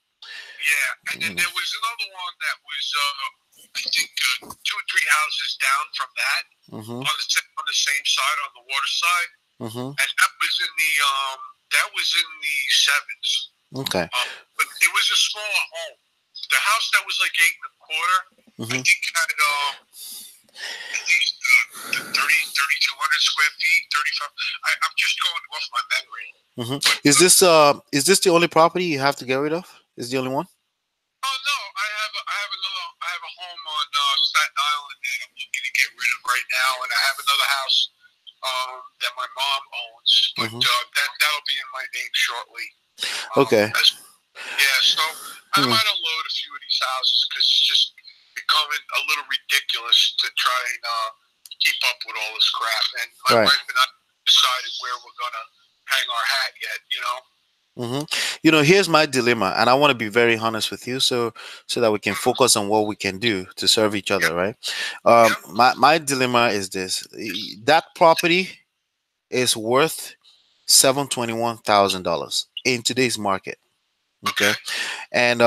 Yeah, and then Mm. there was another one that was, I think, two or three houses down from that Mhm. on the same side, on the water side, Mhm. and that was in the sevens. Okay. But it was a smaller home. The house that was like 8.25, I Mhm. think had at least 3,200 square feet, 35. I'm just going off my memory. Mhm. But Is this the only property you have to get rid of? Is the only one? oh no, I have a home on Staten Island that I'm looking to get rid of right now, and I have another house that my mom owns, but Mhm. that'll be in my name shortly. Okay. Yeah, so I Hmm. might unload a few of these houses because it's just becoming a little ridiculous to try and keep up with all this crap. And my Right. wife and I decided where we're gonna hang our hat yet. Hmm. Here's my dilemma, and I want to be very honest with you, so that we can focus on what we can do to serve each Yep, other, right? yep, My dilemma is this: that property is worth $721,000 in today's market. Okay, okay, and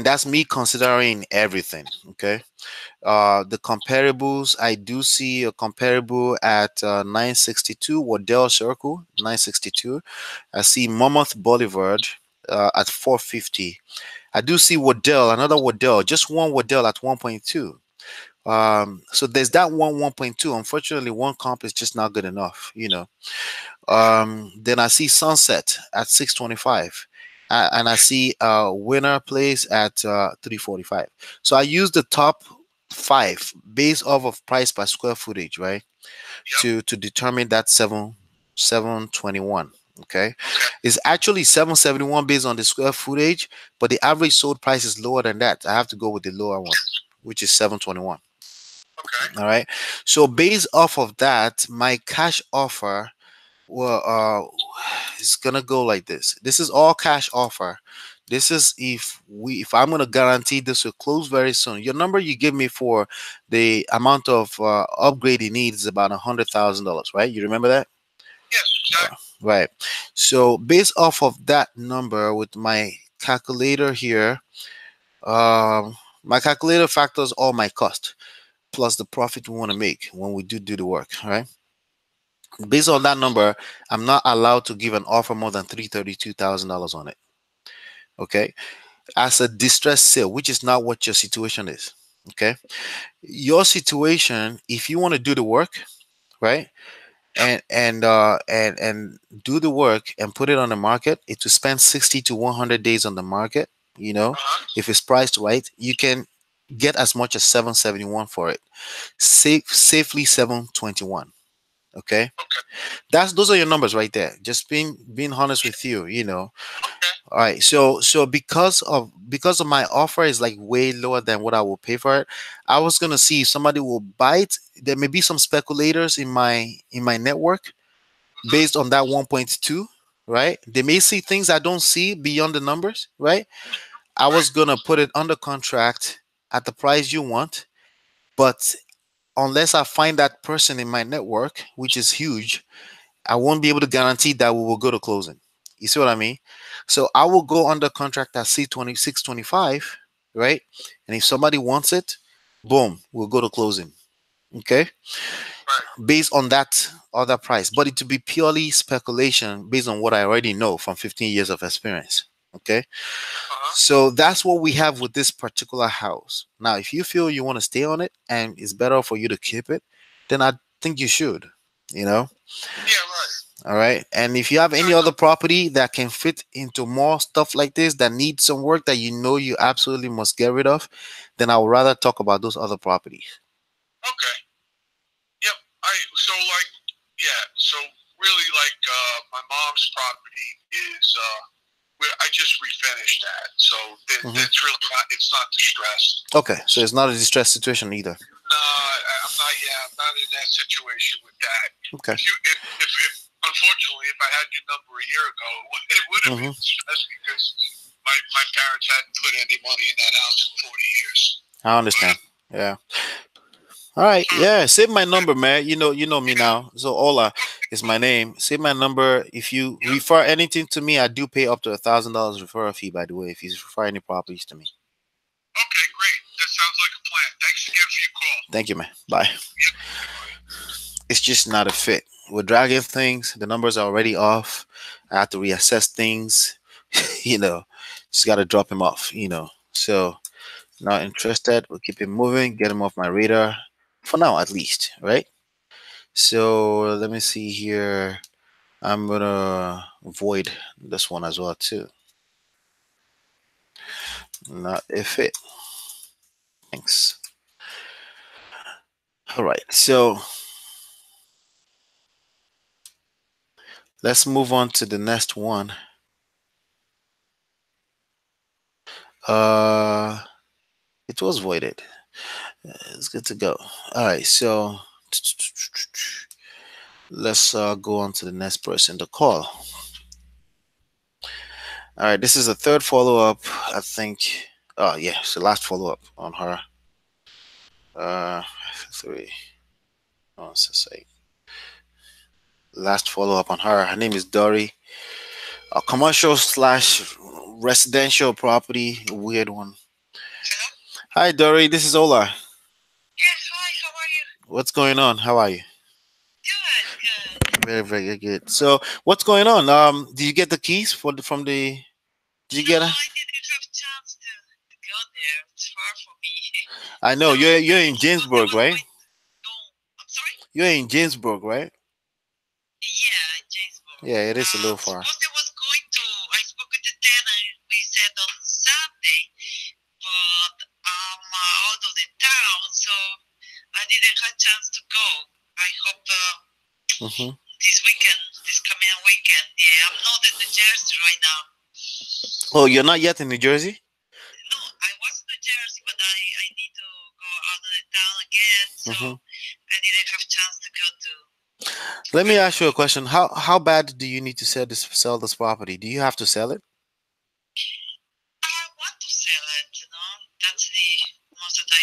that's me considering everything. Okay, the comparables, I do see a comparable at 962 Waddell Circle, 962. I see Monmouth Boulevard, at 450. I do see Waddell, another Waddell, just one Waddell at 1.2. So there's that 1.2. Unfortunately, one comp is just not good enough, you know. Then I see Sunset at 625. And I Okay. see Winner Place at 345. So I use the top five based off of price per square footage, right? Yep. To determine that 721. Okay, Okay. it's actually 771 based on the square footage, but the average sold price is lower than that. I have to go with the lower one, which is 721. Okay. All right, so based off of that, my cash offer, well, it's gonna go like this. This is all cash offer. This is if I'm gonna guarantee this will close very soon. Your number you give me for the amount of upgrade you need is about $100,000, right? You remember that? Yes, exactly. Right. So based off of that number with my calculator here, my calculator factors all my cost plus the profit we want to make when we do the work. All right. Based on that number, I'm not allowed to give an offer more than $332,000 on it. Okay. As a distress sale, which is not what your situation is. Okay. Your situation, if you want to do the work, right? Yep. And do the work and put it on the market, it will spend 60 to 100 days on the market. You know, Uh-huh. if it's priced right, you can get as much as 771 for it. Safely 721. Okay, Okay. those are your numbers right there. Just being honest with you. You know, Okay. all right. So because of my offer is like way lower than what I will pay for it, I was gonna see if somebody will buy it. There may be some speculators in my network Mm-hmm. based on that 1.2, right? They may see things I don't see beyond the numbers, right? I was Right. gonna put it under contract at the price you want, but unless I find that person in my network, which is huge, I won't be able to guarantee that we will go to closing. You see what I mean? So I will go under contract at C2625, right? And if somebody wants it, boom, we'll go to closing. Okay, Right. based on that other price, but it to be purely speculation based on what I already know from 15 years of experience. Okay, Uh-huh. so that's what we have with this particular house. Now, if you feel you want to stay on it and it's better for you to keep it, then I think you should. You know, Yeah, right. all right. And if you have any other property that can fit into more stuff like this that needs some work that you know you absolutely must get rid of, then I would rather talk about those other properties. Okay. Yep. So like so really like my mom's property is I just refinished that. So Hmm. that's really not, it's not distressed. Okay, so it's not a distressed situation either. No, I'm not. Yeah, I'm not in that situation with that. Okay. If unfortunately, if I had your number a year ago, it would have Hmm. been stressed because my parents hadn't put any money in that house in 40 years. I But understand. Yeah. All right. Yeah. Save my number, man. You know me yeah, now. So Ola is my name. Save my number. If you yeah. refer anything to me, I do pay up to $1,000 referral fee. By the way, if you refer any properties to me. Okay, great. That sounds like a plan. Thanks again for your call. Thank you, man. Bye. Yep. Goodbye. It's just not a fit. We're dragging things. The numbers are already off. I have to reassess things. you know, just got to drop him off. So not interested. We'll keep him moving. Get him off my radar for now, at least. Right. So let me see here. I'm gonna void this one as well too. Not a fit. Thanks. All right. So let's move on to the next one. Uh, it was voided. It's good to go. All right. So let's go on to the next person to call. All right. This is a third follow up. I think. Oh yeah, it's the last follow up on her. Uh, three. Oh, it's just say last follow up on her. Her name is Dory. A commercial slash residential property. Weird one. Hello? Hi, Dory. This is Ola. Yes, hi, how are you? What's going on? How are you? Good, good. Very, very good. So, what's going on? Did you get the keys from the? Did you No, get it? I didn't have chance to go there. It's far from me. I So know you're in supposedly Jamesburg, was right? going to go. I'm sorry. You're in Jamesburg, right? Yeah, in Jamesburg. Yeah, it is a little far. Supposedly was going to. I spoke with the tenant. We said on Sunday, but I'm out of the town, so I didn't have chance to go. I hope Hmm. this weekend, this coming weekend. Yeah, I'm not in New Jersey right now. Oh, you're not yet in New Jersey? No, I was in New Jersey, but I need to go out of the town again, so Hmm. I didn't have chance to go to Let me ask you a Biggerpockets. question. How bad do you need to sell this property? Do you have to sell it? I want to sell it, you know. That's the most that I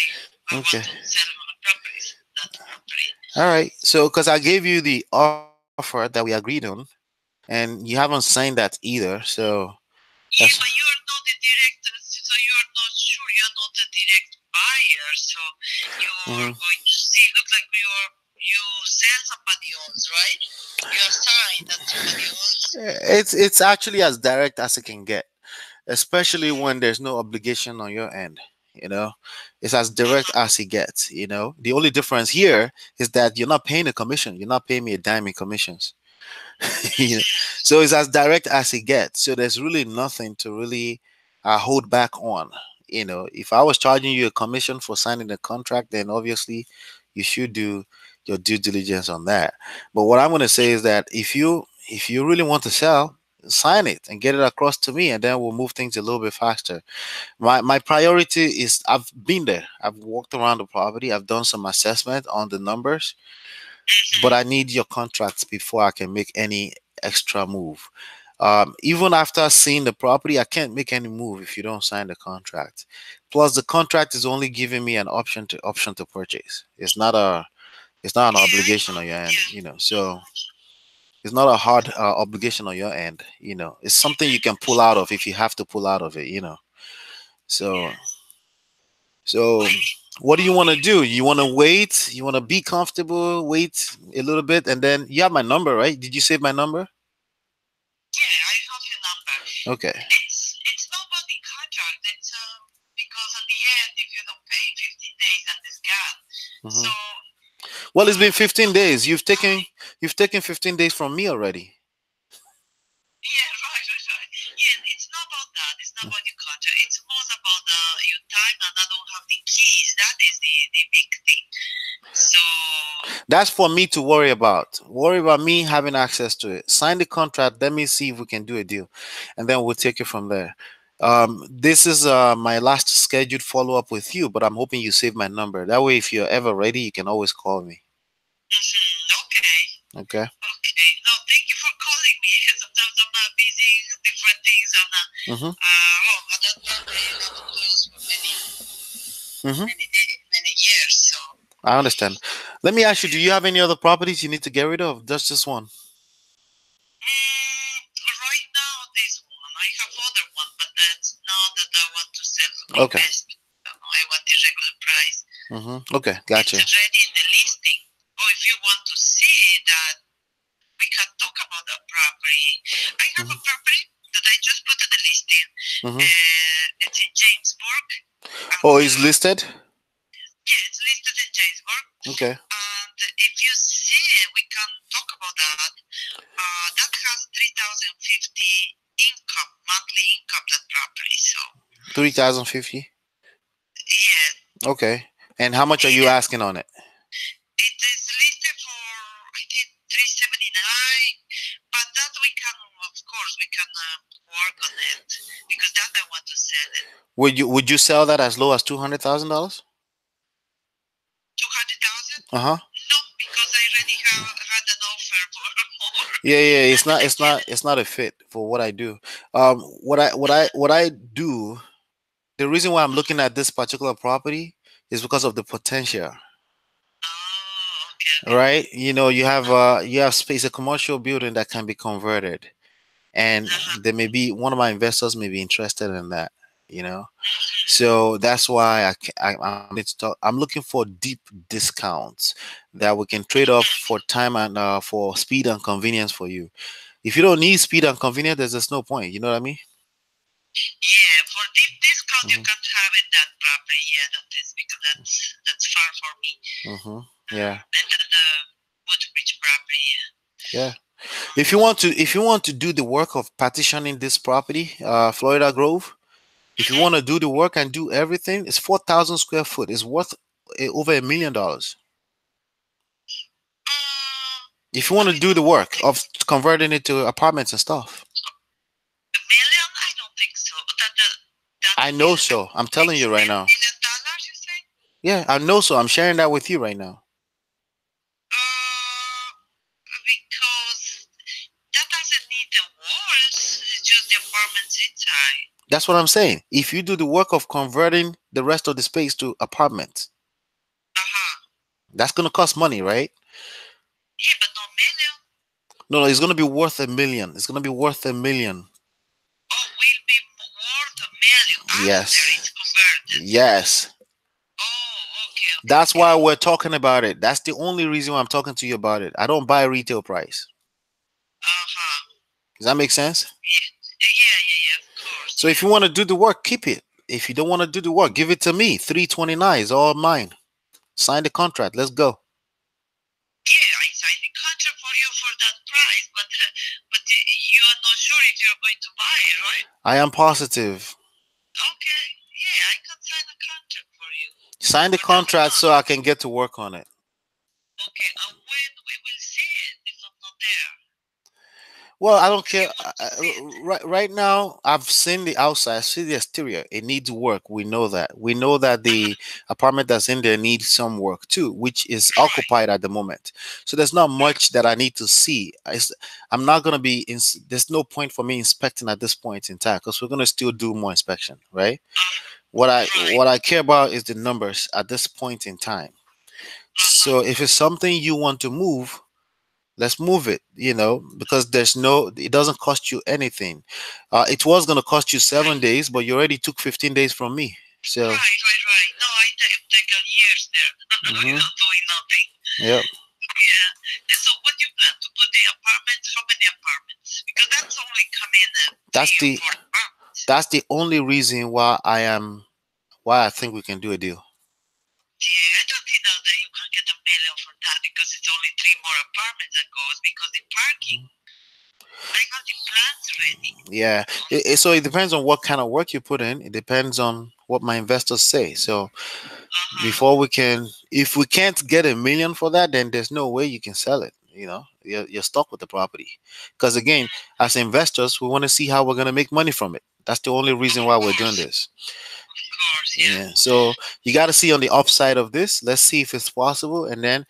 want Okay. to sell my properties, that property. All right. So, because I gave you the offer that we agreed on, and you haven't signed that either. So Yeah, that's. but you are not the direct, so you are not sure. You are not a direct buyer, so you are Mhm. going to see. Look like you sell somebody else, right? You are signed that somebody else. It's actually as direct as it can get, especially when there's no obligation on your end. You know, it's as direct as it gets. You know, the only difference here is that you're not paying a commission. You're not paying me a dime in commissions. You know? So it's as direct as it gets. So there's really nothing to really hold back on. You know, if I was charging you a commission for signing the contract, then obviously you should do your due diligence on that. But what I'm going to say is that if you really want to sell, sign it and get it across to me, and then we'll move things a little bit faster. My priority is I've been there. I've walked around the property. I've done some assessment on the numbers, but I need your contracts before I can make any extra move. Even after seeing the property, I can't make any move if you don't sign the contract. Plus, the contract is only giving me an option to purchase. It's not an Yeah, I obligation know. on your end, Yeah. you know. So it's not a hard obligation on your end, you know. It's something you can pull out of if you have to pull out of it, you know. So Yes. so what do you want to do? You want to wait? You want to be comfortable? Wait a little bit, and then you have my number, right? Did you save my number? Yeah, I have your number. Okay. It's not about the contract. It's because at the end, if you don't pay 15 days, and it's gone. So Hmm. Well, it's been it's 15 not about days. the time. You've taken 15 days from me already. Yeah, right. Yeah, it's not about that. It's not about your contract. It's more about your time, and I don't have the keys. That is the big thing. So That's for me to worry about. Worry about me having access to it. Sign the contract. Let me see if we can do a deal, and then we'll take it from there. This is my last scheduled follow up with you, but I'm hoping you save my number. That way, if you're ever ready, you can always call me. okay. Okay. Okay. No, thank you for calling me. Sometimes I'm not busy with different things. I'm not. Mm-hmm. At that time they have closed for Mm-hmm. many years. So I understand. Let me ask you: do you have any other properties you need to get rid of? Just this one. right now this one, I have other one, but that's not that I want to sell the Okay. best. I want the regular price. Mm-hmm. Okay. It's Gotcha. already in the listing. Or if you want to see that, we can talk about that property. I have a property that I just put in the listing. Mm-hmm. It's in Jamesburg. Oh, And it's listed. yeah, it's listed in Jamesburg. Okay. And if you see it, we can talk about that. That has 3,050 income, monthly income, that property. So 3,050. yeah, Okay. And how much are you yeah. asking on it? It is listed for I think 379, but that we can, of course, we can work on it because that I want to sell it. Would you sell that as low as $200,000? 200,000? Uh-huh. No, because I already had an offer for more. Yeah, And I get it. it's not a fit for what I do. What I do, the reason why I'm looking at this particular property is because of the potential. Oh, okay. Right? You know, you have space, a commercial building that can be converted. And Uh-huh. there may be one of my investors may be interested in that, you know. So that's why I'm willing to talk. I'm looking for deep discounts that we can trade off for time and for speed and convenience for you. If you don't need speed and convenience, there's just no point. You know what I mean? Yeah, for deep discount you can't have it that property. Yeah, that is because that's far for me. Yeah. And then the Woodbridge property. Yeah. If you want to do the work of partitioning this property, Florida Grove, if you want to do the work and do everything, it's 4,000 square foot. It's worth over $1 million. If you want to do the work of converting it to apartments and stuff. $1 million? I don't think so. That I know so. I'm telling you right now. $1 million, you say? Yeah, I know so. I'm sharing that with you right now. Because that doesn't need the walls, it's just the apartments inside. That's what I'm saying. If you do the work of converting the rest of the space to apartments, that's gonna cost money, right? Yeah, but not million. No, it's gonna be worth $1 million. It's gonna be worth $1 million. Oh, will be worth $1 million Yes. after it's converted. Yes. Oh, okay. That's why we're talking about it. That's the only reason why I'm talking to you about it. I don't buy retail price. Does that make sense? Yeah, of course. So if you want to do the work, keep it. If you don't want to do the work, give it to me. 329 is all mine. Sign the contract. Let's go. Yeah, I signed the contract for you for that price, but you are not sure if you're going to buy it, right? I am positive. Okay. Yeah, I can sign a contract for you. Sign the contract so I can get to work on it. Okay, and when we will see it if I'm not there? Well, I don't care. Right now, I've seen the outside. I see the exterior. It needs work. We know that. We know that the apartment that's in there needs some work too, which is occupied at the moment. So there's not much that I need to see. I'm not gonna be. There's no point for me inspecting at this point in time because we're gonna still do more inspection, right? What I care about is the numbers at this point in time. So if it's something you want to move, let's move it, because it doesn't cost you anything. It was going to cost you 7 days, but you already took 15 days from me. So right. No, I've taken years there. Not doing nothing. Yep. Yeah. And so what do you plan to put the apartments? How many apartments? Because that's only coming that's the only reason why I think we can do a deal. Yeah, I don't think that you can get $1 million for that because it's only 3 more apartments that goes because the parking. I got the plans ready. Yeah. So it depends on what kind of work you put in. It depends on what my investors say. So before if we can't get $1 million for that, then there's no way you can sell it. You're stuck with the property. Because again, as investors, we want to see how we're going to make money from it. That's the only reason why we're doing this. Of course, yeah. So you got to see on the upside of this. Let's see if it's possible. And then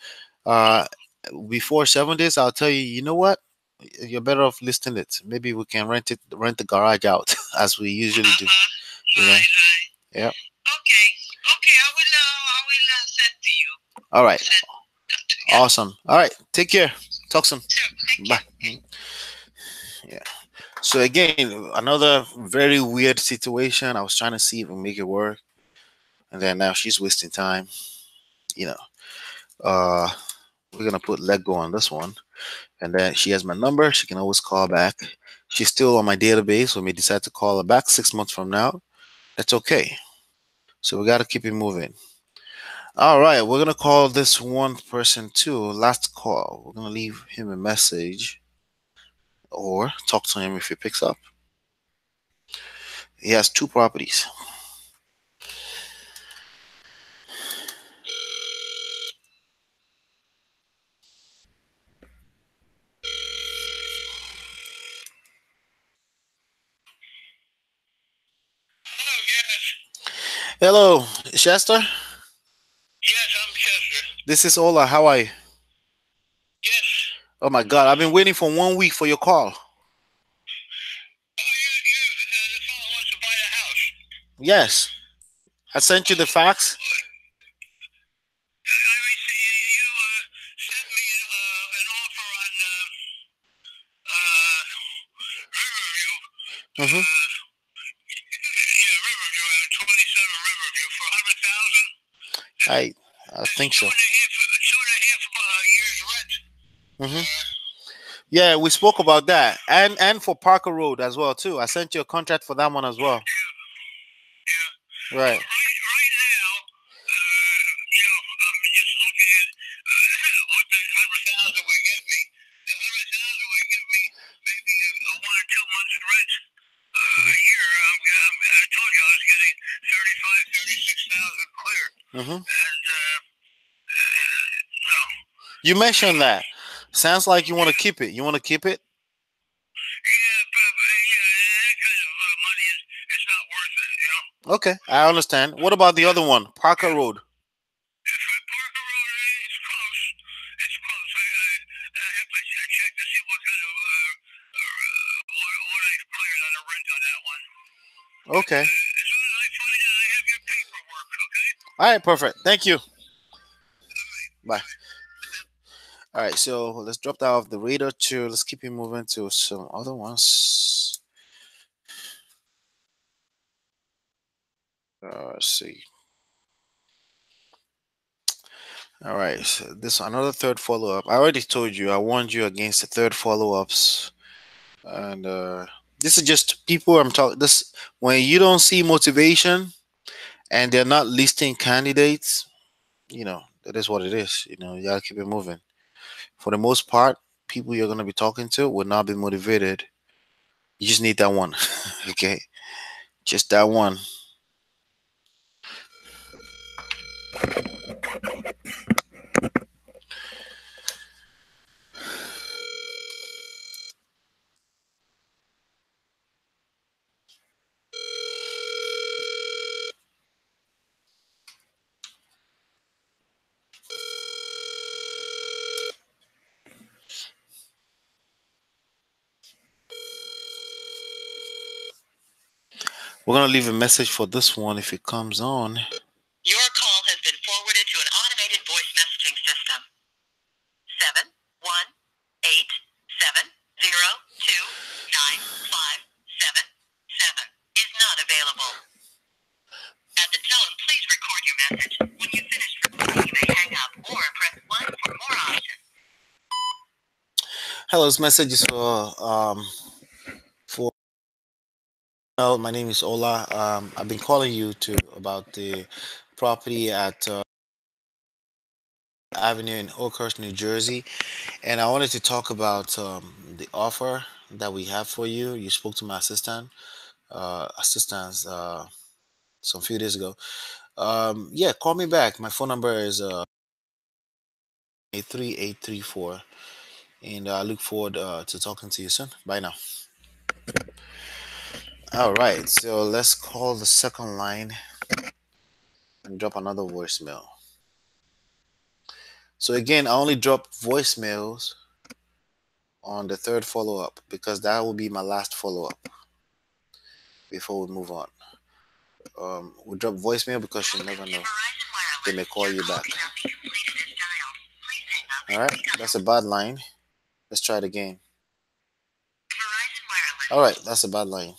before 7 days, I'll tell you, you know what? You're better off listing it. Maybe we can rent the garage out as we usually do. Right. Yeah. Okay. I will send to you. All right. Awesome. All right. Take care. Talk soon. Sure. Bye. Yeah. So again, another very weird situation. I was trying to see if we make it work, and then now she's wasting time. We're gonna put let go on this one, and then she has my number. She can always call back. She's still on my database. When we decide to call her back 6 months from now, that's okay. So we got to keep it moving. All right, we're gonna call this one person too. Last call. We're gonna leave him a message or talk to him if he picks up. He has 2 properties. Hello, Chester? Yes, I'm Chester. This is Ola. How are you? Yes. Oh my God, I've been waiting for 1 week for your call. Oh, the fellow wants to buy a house. Yes. I sent you the fax. I received, you sent me an offer on Riverview. Riverview, 27 Riverview for 100,000. I think so. 2.5 years rent. Yeah, we spoke about that, and for Parker Road as well too. I sent you a contract for that one as well. Yeah. Right. Right now, I'm just looking at what that 100,000 would give me. The 100,000 would give me maybe a 1 or 2 months rent a year. I told you I was getting 36,000 clear, Mm-hmm. and no. You mentioned that. Sounds like you want to keep it. You want to keep it? Yeah, that kind of money is it's not worth it. Okay, I understand. What about the other one, Parker Road? If Parker Road is close, it's close. I have to check to see what kind of what I've cleared on a rent on that one. Okay. As soon as I find out, I have your paperwork. Okay. All right, perfect. Thank you. Bye. All right, so let's drop that off the radar too. Let's keep it moving to some other ones. Let's see. All right, so this another third follow up. I already told you I warned you against the third follow ups, and this is just people I'm talking. This when you don't see motivation and they're not listing candidates, that is what it is. You gotta keep it moving. For the most part, people you're gonna be talking to will not be motivated. You just need that one, okay? Just that one. We're gonna leave a message for this one if it comes on. Your call has been forwarded to an automated voice messaging system. 71870295777 is not available. At the tone, please record your message. When you finish recording, you may hang up or press 1 for more options. Hello, this message is for my name is Ola. I've been calling you to about the property at Avenue in Oakhurst, New Jersey, and I wanted to talk about the offer that we have for you. You spoke to my assistants some few days ago. Yeah, call me back. My phone number is 83834, and I look forward to talking to you soon. Bye now. All right, so let's call the second line and drop another voicemail. So again, I only drop voicemails on the third follow up because that will be my last follow up before we move on. We drop voicemail because you never know. They may call you back. All right, that's a bad line. Let's try it again. All right, that's a bad line.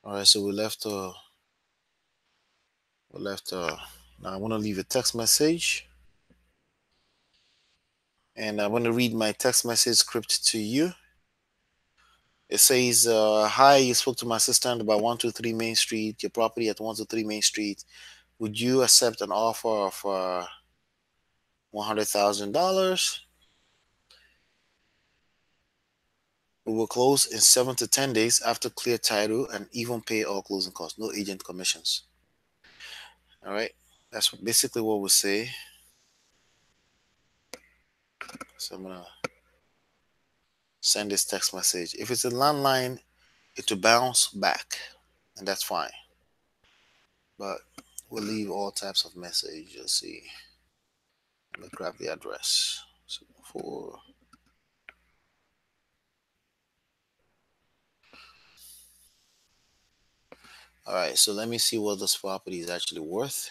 All right, so we left. Now I want to leave a text message, and I want to read my text message script to you. It says, "Hi, you spoke to my assistant about 123 Main Street. Your property at 123 Main Street. Would you accept an offer of $100,000? We will close in 7 to 10 days after clear title and even pay all closing costs. No agent commissions." All right, that's basically what we say. So I'm gonna send this text message. If it's a landline, it will bounce back, and that's fine. But we'll leave all types of messages. You'll see. Let me grab the address. So for all right, so let me see what this property is actually worth.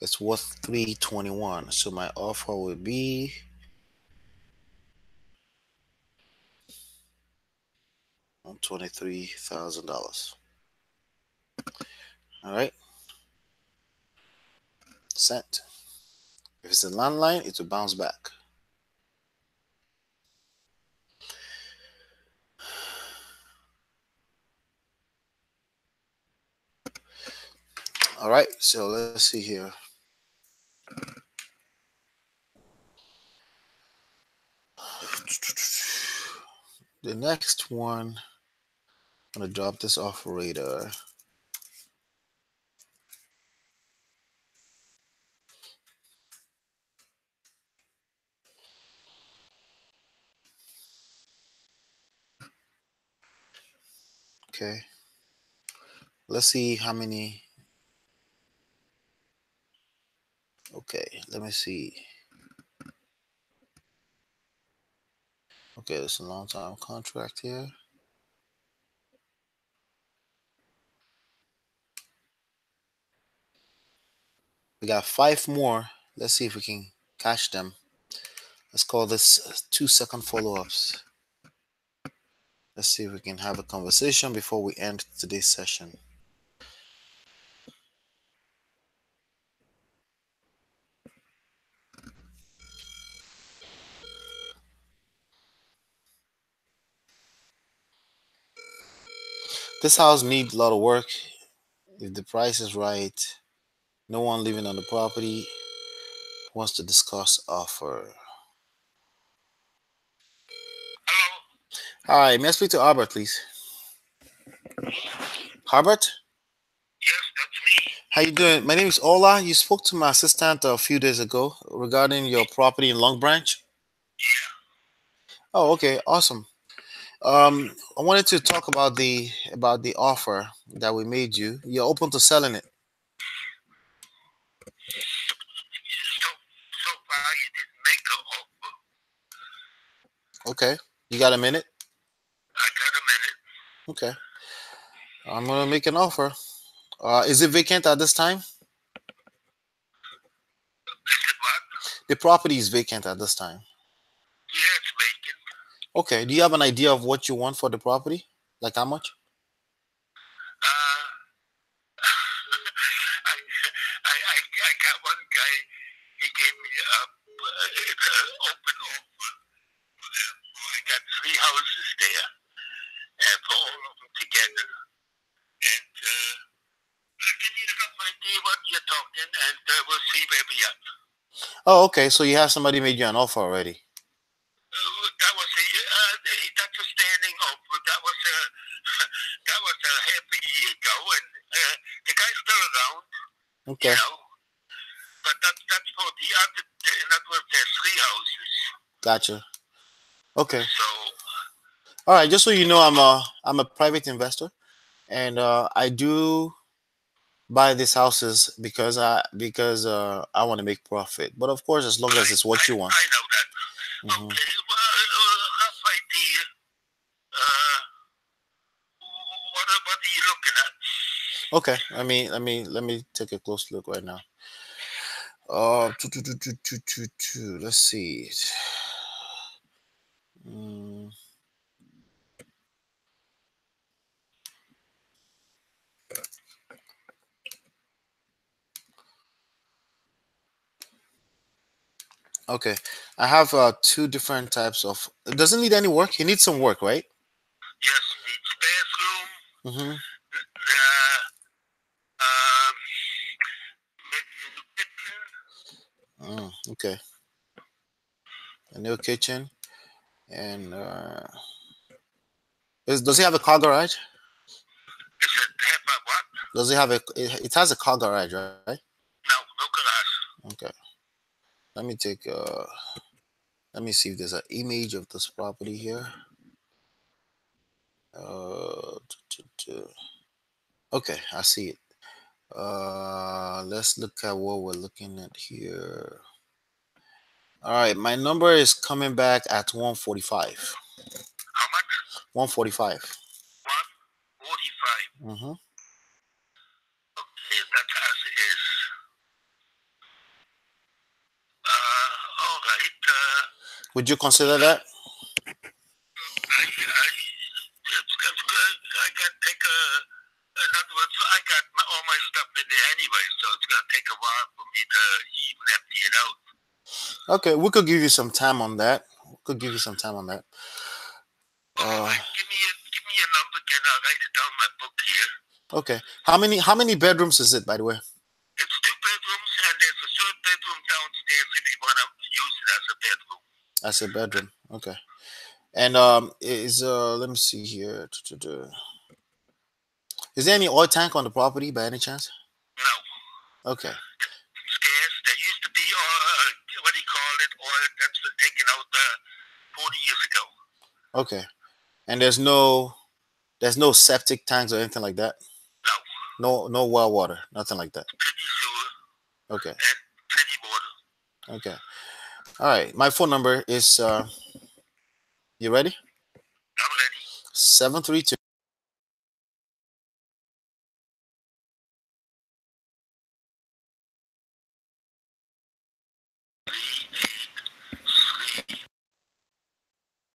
It's worth 321. So my offer would be $23,000. All right, sent. If it's a landline, it will bounce back. All right, so let's see here. The next one, I'm gonna drop this off radar. Okay, let's see how many. Okay, let me see. Okay, there's a long time contract here. We got 5 more. Let's see if we can catch them. Let's call this 2-second follow-ups. Let's see if we can have a conversation before we end today's session. This house needs a lot of work. If the price is right, no one living on the property wants to discuss offer. Hello? Hi, may I speak to Albert, please? Albert? Yes, that's me. How you doing? My name is Ola. You spoke to my assistant a few days ago regarding your property in Long Branch. Yeah. Oh, okay, awesome. I wanted to talk about the offer that we made you. You're open to selling it. So far you didn't make an offer. Okay, you got a minute? I got a minute. Okay, I'm gonna make an offer. Is it vacant at this time? Is it what? The property is vacant at this time. Yeah, it's vacant. Okay, do you have an idea of what you want for the property? Like how much? Uh, I got one guy, he gave me it's an open offer. I got 3 houses there, and for all of them together. And give me a rough idea what you're talking, and we'll see where we are. Oh, okay, so you have somebody made you an offer already. That's a standing offer. That was a half a year ago, and the guy's still around. Okay, You know, but that's for the other. In other words, there's 3 houses. gotcha. Okay, So all right. Just so you know, I'm a private investor, and I do buy these houses because I want to make profit. But of course, as long as it's what you want. I know that. Mhm. Okay, well, rough idea. Uh, what are you looking at? Okay, let me take a close look right now. Let's see. Mm, okay, I have 2 different types of. It doesn't need any work. He needs some work, right? Yes, needs bathroom. Mm-hmm. Um, Okay, a new kitchen, and does he have a car garage? Is it half a what? Does he have it has a car garage, right? No, no garage. Okay. Let me take let me see if there's an image of this property here. Okay, I see it. Let's look at what we're looking at here. All right, my number is coming back at 145. How much? 145. 145. Mm-hmm. Okay, that's as it is. All right. Would you consider that? It's in other words, I got all my stuff in there anyway, so it's going to take a while for me to even empty it out. Okay, we could give you some time on that. We could give you some time on that. All right, give me a number again. I'll write it down in my book here. Okay. How many bedrooms is it, by the way? It's 2 bedrooms, and there's a third bedroom downstairs if you want to use it as a bedroom. As a bedroom. Okay. And is let me see here. Is there any oil tank on the property by any chance? No. Okay. It's gas. There used to be, what do you call it, oil that's been taken out 40 years ago. Okay. And there's no septic tanks or anything like that? No. No well water, nothing like that. Pretty sewer. Okay. And pretty water. Okay. All right. My phone number is you ready? I'm ready. 732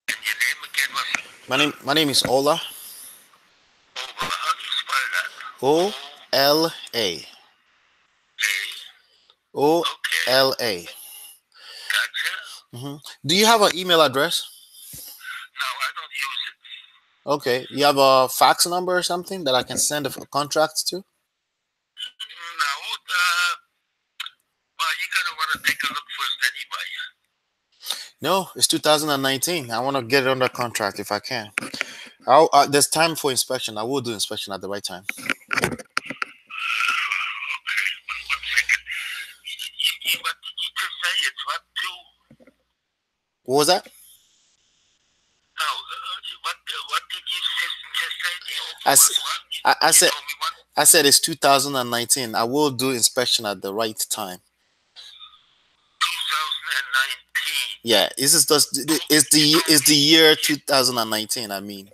And your name again was? My name is Ola. How do you spell that? OLA. A. OLA. Okay. Gotcha. Do you have an email address? No, I don't use it. Okay. You have a fax number or something that I can send a contract to? No. Well, you're going to want to take a look first anyway. No, it's 2019. I want to get it under contract if I can. There's time for inspection. I will do inspection at the right time. Okay, 1 second. What did you just say? It's what, 2? What was that? No, what did you just say? I said it's 2019. I will do inspection at the right time. 2019. Yeah, this is just it's the year 2019. I mean.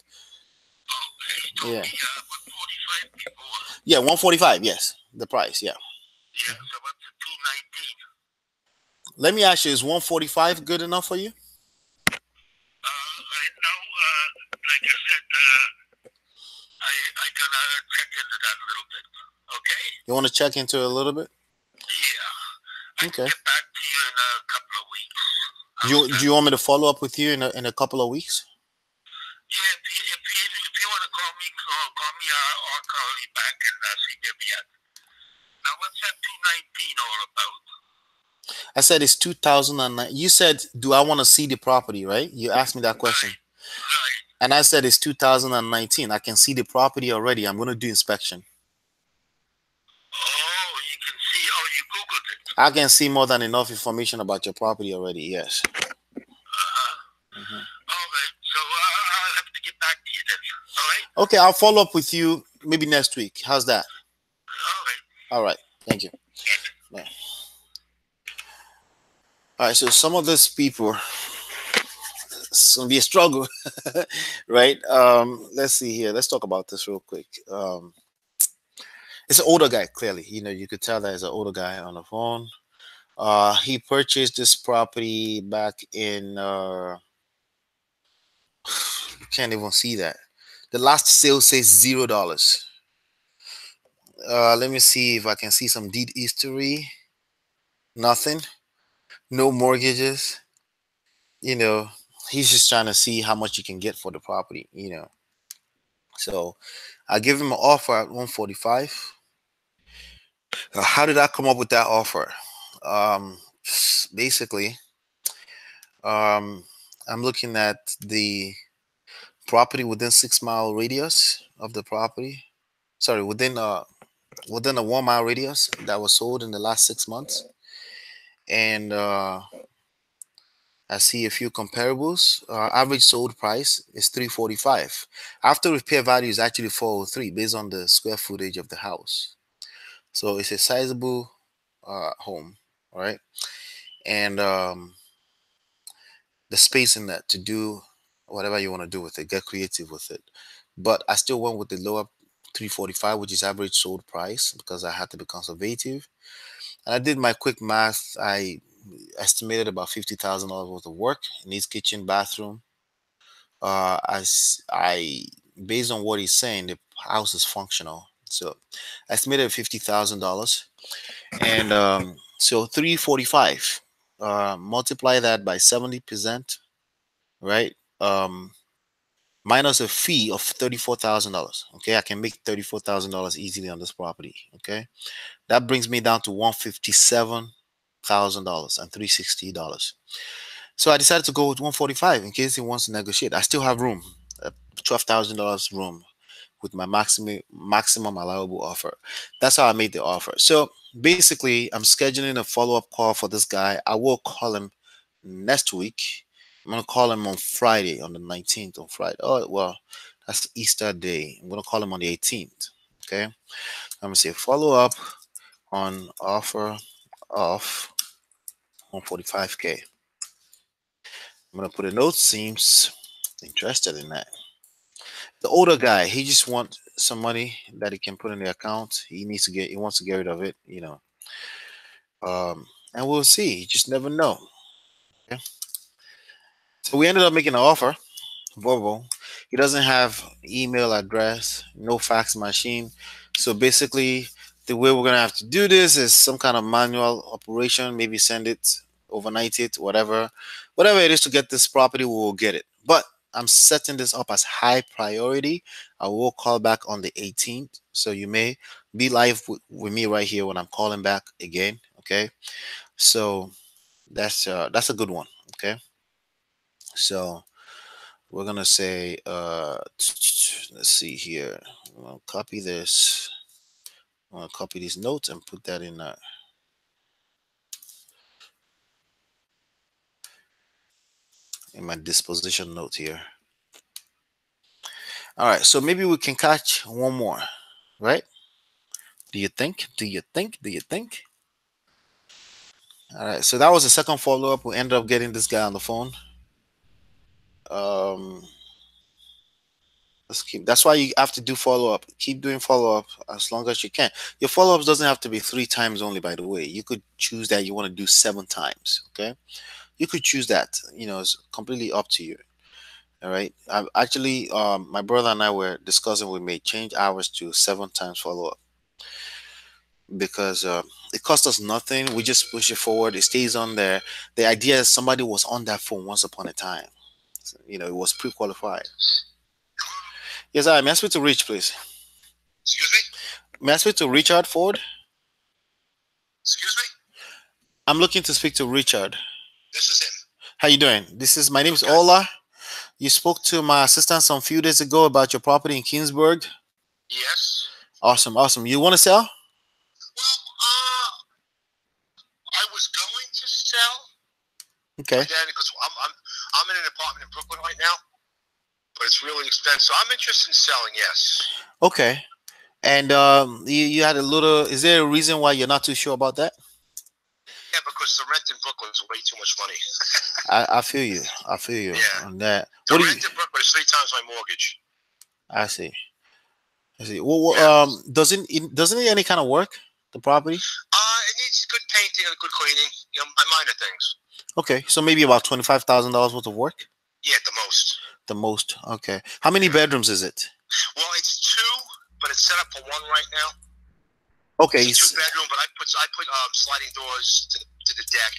Okay. Yeah. 145 before. Yeah, 145. Yes, the price. Yeah. Yeah. So what's the 219? Let me ask you: is 145 good enough for you? Right now, like I said, I gonna check into that a little bit. Okay. You want to check into it a little bit? Yeah. Okay. I'll get back to you in a couple of weeks. Do you want me to follow up with you in a couple of weeks? Yeah, if you want to call me, I'll call you back and see where we at. Now, what's that 219 all about? I said it's 2009. You said, do I want to see the property, right? You asked me that question. Right. And I said it's 2019. I can see the property already. I'm going to do inspection. Oh, you can see. Oh, you Googled it. I can see more than enough information about your property already, yes. All right. So I'll have to get back to you then. All right? Okay, I'll follow up with you maybe next week. How's that? All right. All right. Thank you. Bye. All right, so some of these people, it's going to be a struggle, right? Let's see here. Let's talk about this real quick. It's an older guy, clearly. You could tell that it's an older guy on the phone. He purchased this property back in, you can't even see that. The last sale says $0. Let me see if I can see some deed history. Nothing. No mortgages. He's just trying to see how much you can get for the property, So I give him an offer at 145. How did I come up with that offer? Basically, I'm looking at the property within 6 mile radius of the property. Sorry, within a 1 mile radius that was sold in the last 6 months. And I see a few comparables. Average sold price is 345. After repair value is actually 403 based on the square footage of the house. So it's a sizable home, all right? And the space in that to do whatever you want to do with it, get creative with it. But I still went with the lower 345, which is average sold price, because I had to be conservative. And I did my quick math. I estimated about $50,000 worth of work. It needs kitchen, bathroom. As I based on what he's saying, the house is functional. So estimated at $50,000, and so 345. Multiply that by 70%, right? Minus a fee of $34,000. Okay, I can make $34,000 easily on this property. Okay, that brings me down to $157,000 and $360. So I decided to go with 145 in case he wants to negotiate. I still have room, $12,000 room with my maximum allowable offer. That's how I made the offer. So basically, I'm scheduling a follow-up call for this guy. I will call him next week. I'm gonna call him on Friday, on the 19th, on Friday. Oh well, that's Easter Day. I'm gonna call him on the 18th. Okay. I'm gonna say follow up on offer of 145K. I'm gonna put a note. Seems interested in that. The older guy, he just wants some money that he can put in the account. He wants to get rid of it. And we'll see. You just never know. Okay? So we ended up making an offer, verbal. He doesn't have email address, no fax machine. So basically, the way we're gonna have to do this is some kind of manual operation. Maybe send it, overnight it, whatever it is to get this property, we will get it. But I'm setting this up as high priority. I will call back on the 18th, so you may be live with me right here when I'm calling back again. Okay, so that's a good one. Okay, so we're gonna say let's see here. I'm gonna copy this. I'm gonna copy these notes and put that in my disposition note here. All right, so maybe we can catch one more, right? Do you think? Do you think? Do you think? All right, so that was the second follow up. We ended up getting this guy on the phone. Um, let's keep. That's why you have to do follow up. Keep doing follow up as long as you can. Your follow ups doesn't have to be 3 times only. By the way, you could choose that you want to do 7 times. Okay, you could choose that. It's completely up to you. All right. Actually, my brother and I were discussing. We may change ours to 7 times follow up because it costs us nothing. We just push it forward. It stays on there. The idea is somebody was on that phone once upon a time. It was pre-qualified. Yes, I may I speak to Rich, please. Excuse me? May I speak to Richard Ford? Excuse me? I'm looking to speak to Richard. This is him. How you doing? My name is Ola. You spoke to my assistant some few days ago about your property in Kingsburg. Yes. Awesome. You want to sell? Well, I was going to sell. Okay. Then because I'm in an apartment in Brooklyn right now, but it's really expensive. So I'm interested in selling. Yes. Okay. And you had a little. Is there a reason why you're not too sure about that? Yeah, because the rent in Brooklyn is way too much money. I feel you. Yeah. On that. The rent in Brooklyn is 3 times my mortgage. I see. Well, yeah. Doesn't it need any kind of work? The property? It needs good painting and good cleaning. Minor things. Okay, so maybe about $25,000 worth of work. Yeah, the most. The most. Okay. How many bedrooms is it? Well, it's 2, but it's set up for 1 right now. Okay. It's a 2-bedroom, but I put sliding doors to the deck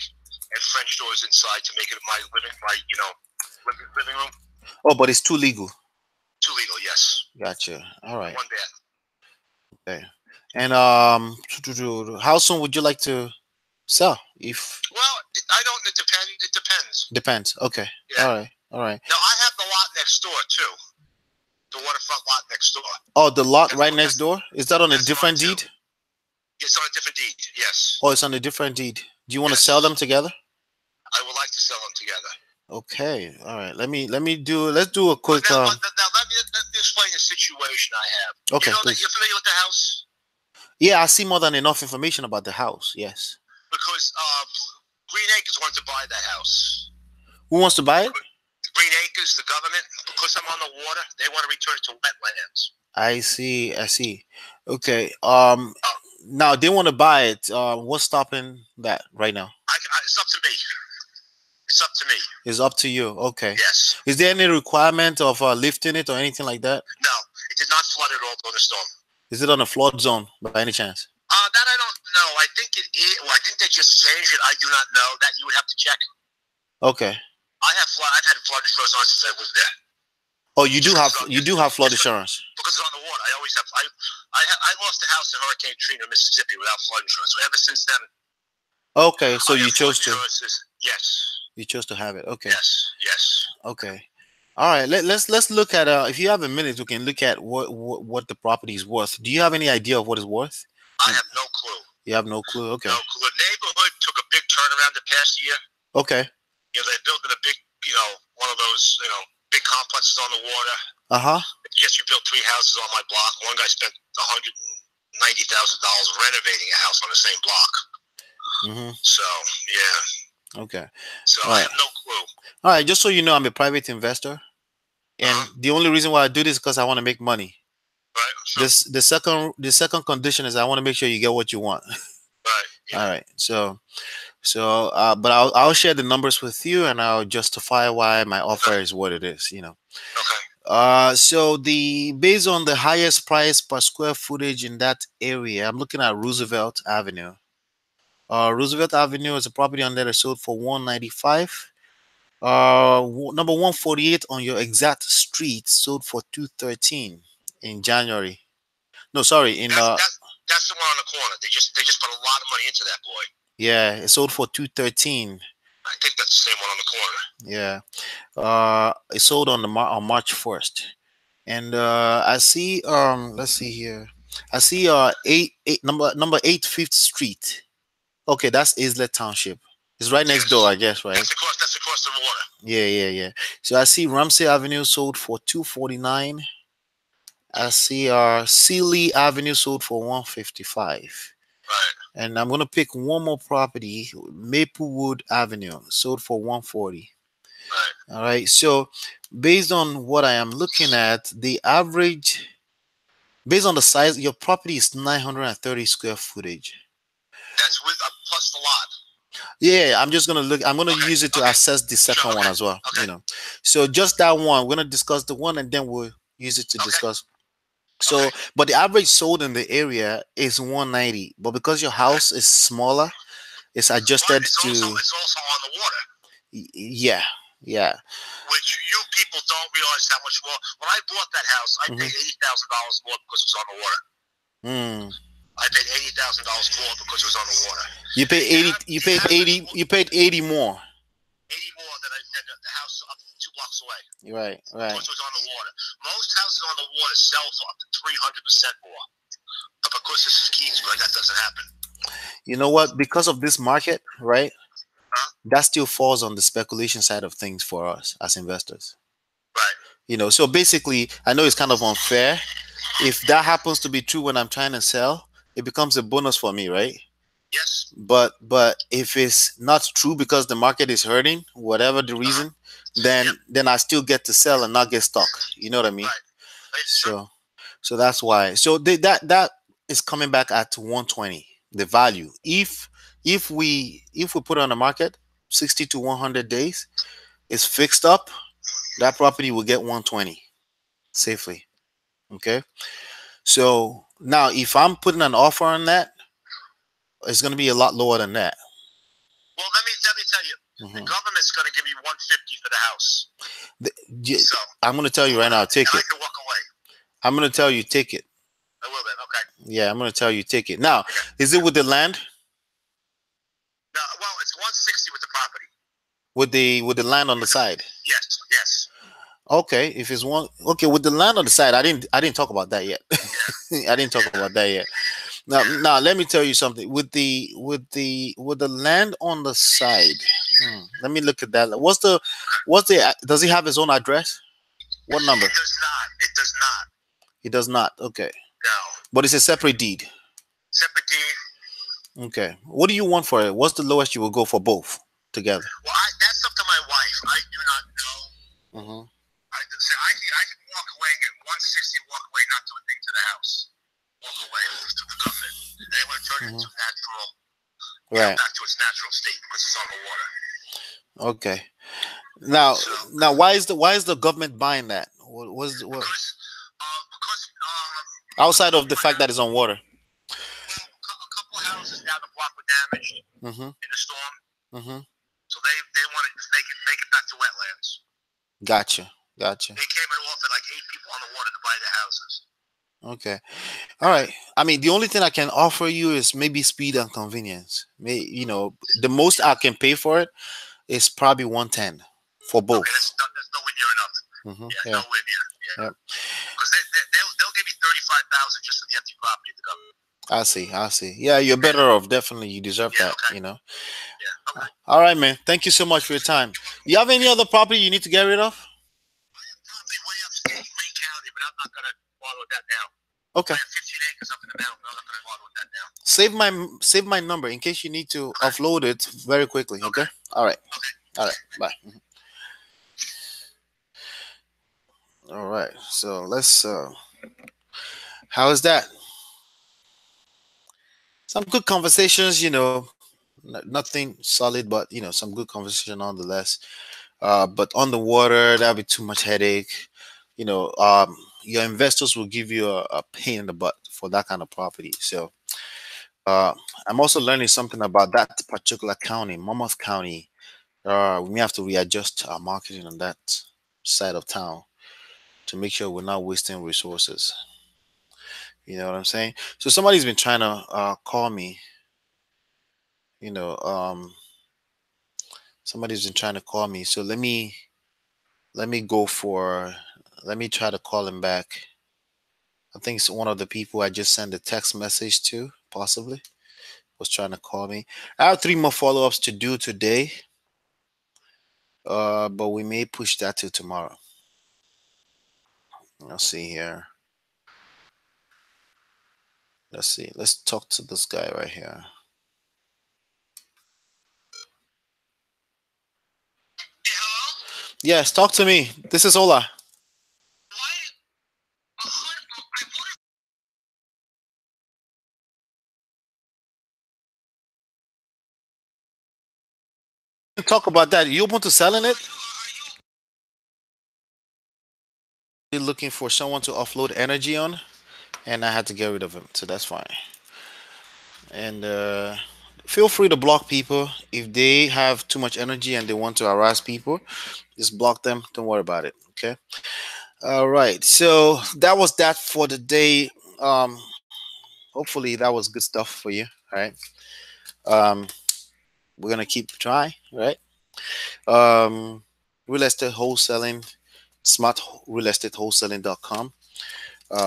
and French doors inside to make it my living room. Oh, but it's 2 legal. 2 legal, yes. Gotcha. All right. 1 bath. Okay. And how soon would you like to sell? It depends. It depends. Depends. Okay. Yeah. All right. Now I have the lot next door too. The waterfront lot next door. Oh, the lot right next door? Is that on a different deed? It's on a different deed. Yes. Oh, it's on a different deed. Do you want to sell them together? I would like to sell them together. Okay. All right. Let's do a quick. Now, let me explain the situation I have. Okay. You're familiar with the house? Yeah, I see more than enough information about the house. Yes. Because Green Acres wants to buy that house. Who wants to buy it? Green Acres, the government. Because I'm on the water, they want to return it to wetlands. I see. Okay. Now they want to buy it. What's stopping that right now? It's up to me. It's up to me. It's up to you. Okay. Yes. Is there any requirement of lifting it or anything like that? No. It did not flood at all during the storm. Is it on a flood zone by any chance? That I don't know. I think it is. Well, I think they just changed it. I do not know. That you would have to check. Okay. I've had flood insurance on since I was there. Oh, you do have flood insurance. Because it's on the water. I always have. I lost a house in Hurricane Katrina, Mississippi, without flood insurance. So ever since then. Okay, so you chose to. Yes. You chose to have it. Okay. Yes. Yes. Okay. All right. Let's look at if you have a minute, we can look at what the property is worth. Do you have any idea of what it's worth? I have no clue. You have no clue. Okay. No clue. The neighborhood took a big turnaround the past year. Okay. They built in a big, one of those, big complexes on the water. Uh-huh. Yes, you built 3 houses on my block. One guy spent $190,000 renovating a house on the same block. Mm-hmm. So, yeah. Okay. So I have no clue. All right. Just so you know, I'm a private investor. And the only reason why I do this is because I want to make money. Right. Sure. The second condition is I want to make sure you get what you want. Right. Yeah. All right. But I'll share the numbers with you, and I'll justify why my offer is what it is. Okay. So based on the highest price per square footage in that area, I'm looking at Roosevelt Avenue. Roosevelt Avenue is a property on there that sold for $195. Number 148 on your exact street sold for $213 in January. No, sorry, that's the one on the corner. They just put a lot of money into that boy. Yeah, it sold for $213. I think that's the same one on the corner. Yeah. It sold on March 1st. And I see let's see here. I see number 8 5th Street. Okay, that's Islet Township. It's right next door, I guess, right? That's across the water. Yeah. So I see Ramsey Avenue sold for $249. I see Sealy Avenue sold for $155. Right. And I'm gonna pick one more property, Maplewood Avenue, sold for $140. Right. All right. So based on what I am looking at, the average, based on the size, your property is 930 square footage. That's with plus the lot. Yeah, I'm just gonna look. I'm gonna use it to assess the second one as well. So just that one. We're gonna discuss the one, and then we'll use it to discuss. So, but the average sold in the area is 190. But because your house is smaller, it's adjusted it's to. Also on the water. Yeah. Which you people don't realize how much more. When I bought that house, I paid $80,000 more because it was on the water. I paid $80,000 more because it was on the water. You paid 80. You paid 80. You paid 80 more. 80 more than the house up 2 blocks away. Right. Because it was on the water. Most houses on the water sell for up to 300% more. But because this is Keensburg, that doesn't happen. You know what? Because of this market, right? That still falls on the speculation side of things for us as investors. Right. So basically, I know it's kind of unfair. If that happens to be true when I'm trying to sell, it becomes a bonus for me, right? Yes. But if it's not true because the market is hurting, whatever the reason, then I still get to sell and not get stuck. You know what I mean? Right. So that's why. So that is coming back at 120. The value. If we put it on the market 60 to 100 days, it's fixed up, that property will get 120 safely. Okay. So now if I'm putting an offer on that, it's going to be a lot lower than that. Well, let me tell you, the government's going to give you $150 for the house. I'm going to tell you right now, take it. I can walk away. I'm going to tell you, take it. I will then. Okay. Yeah, I'm going to tell you, take it. Now, is it with the land? No, well, it's 160 with the property. With the land on the side. Yes. Okay, if it's with the land on the side, I didn't talk about that yet. I didn't talk about that yet. Now let me tell you something. With the land on the side, let me look at that. Does he have his own address? What number? It does not. It does not. Okay. No. But it's a separate deed. Separate deed. Okay. What do you want for it? What's the lowest you will go for both together? Well, that's up to my wife. I do not know. I can walk away and get 160, walk away, not do a thing to the house. Walk away to the government. They want to turn it into natural. Right. Back to its natural state because it's on the water. Okay. Now why is the government buying that? Because Outside of the fact that it's on water. Well, a couple of houses down the block were damaged Mm-hmm. in the storm, Mm-hmm. so they wanted to make it back to wetlands. Gotcha. Gotcha. They came and offered like 8 people on the water to buy their houses. Okay. All right. I mean, the only thing I can offer you is maybe speed and convenience. The most I can pay for it is probably 110 for both. Okay, that's nowhere near enough. Mm-hmm. Yeah, Yeah. nowhere near. Yeah. Yep. Because they'll give you 35,000 just for the empty property to go. I see. I see. Yeah, you're better off. Definitely, you deserve Yeah. that. Okay. You know. Yeah. Okay. All right, man. Thank you so much for your time. You have any other property you need to get rid of? I have property way upstate in Green County, but I'm not gonna bother with that now. Okay. I have 15 acres up in the mountain. I'm not gonna bother with that now. Save my number in case you need to offload it very quickly. Okay. All right. Okay. All right. Bye. All right. So let's. How is that? Some good conversations. Nothing solid, but some good conversation nonetheless. But on the water, that'll be too much headache. Your investors will give you a pain in the butt for that kind of property. So uh, I'm also learning something about that particular county, Monmouth County. We may have to readjust our marketing on that side of town to make sure we're not wasting resources. You know what I'm saying? So somebody's been trying to call me. You know, um, somebody's been trying to call me. So let me go for. Let me try to call him back. I think it's one of the people I just sent a text message to, possibly, was trying to call me. I have 3 more follow-ups to do today, but we may push that to tomorrow. Let's see here. Let's see. Let's talk to this guy right here. Yeah, hello? Yes, talk to me. This is Ola. Why? I voted. Talk about that. You open to selling it? Are you? You're looking for someone to offload energy on, and I had to get rid of him, so that's fine. And feel free to block people if they have too much energy and they want to harass people. Just block them. Don't worry about it. Okay. All right. So that was that for the day. Hopefully that was good stuff for you. All right. Um, we're gonna keep trying. Right. Um, real estate wholesaling, smart real estate wholesaling.com.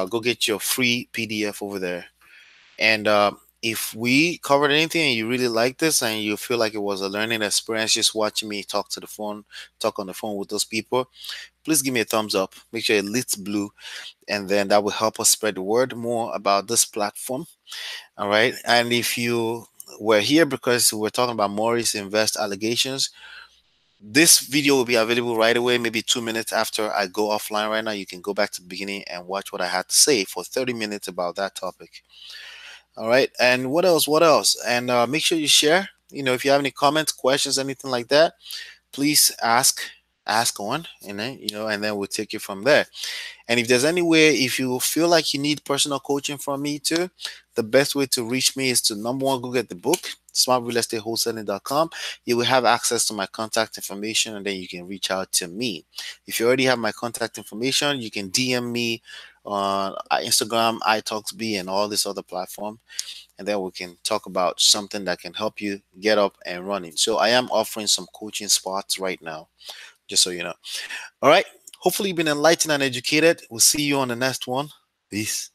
Go get your free PDF over there. And if we covered anything and you really like this and you feel like it was a learning experience just watching me talk on the phone with those people, please give me a thumbs up. Make sure it lit blue, and then that will help us spread the word more about this platform. All right. And if you were here because we're talking about Morris Invest allegations, this video will be available right away, maybe 2 minutes after I go offline right now. You can go back to the beginning and watch what I had to say for 30 minutes about that topic. All right. And what else? What else? And make sure you share. If you have any comments, questions, anything like that, please ask on, and then we'll take it from there. And if there's any way, if you feel like you need personal coaching from me too, the best way to reach me is to number one, go get the book, smartrealestatewholesaling.com. You will have access to my contact information, and then you can reach out to me. If you already have my contact information, you can DM me on Instagram, iTalksB, and all this other platform, and then we can talk about something that can help you get up and running. So I am offering some coaching spots right now, just so you know. All right. Hopefully you've been enlightened and educated. We'll see you on the next one. Peace.